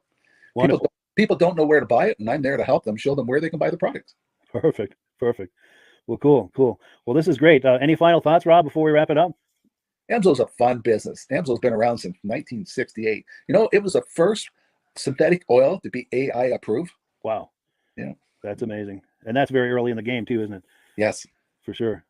People don't know where to buy it, and I'm there to help them, show them where they can buy the product. Perfect. Well, cool. Well, this is great. Any final thoughts, Rob, before we wrap it up? AMSOIL's a fun business. AMSOIL's been around since 1968. It was the first synthetic oil to be AI approved. Wow. Yeah. That's amazing. And that's very early in the game too, isn't it? Yes. For sure.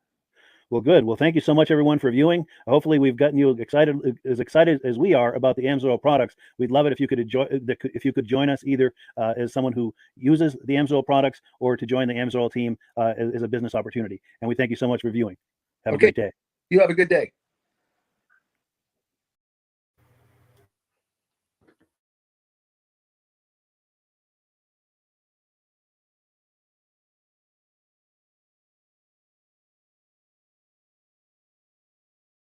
Well, good. Well, thank you so much, everyone, for viewing. Hopefully, we've gotten you excited as we are about the AMSOIL products. We'd love it if you could join us either as someone who uses the AMSOIL products or to join the AMSOIL team as a business opportunity. And we thank you so much for viewing. Have a great day. You have a good day.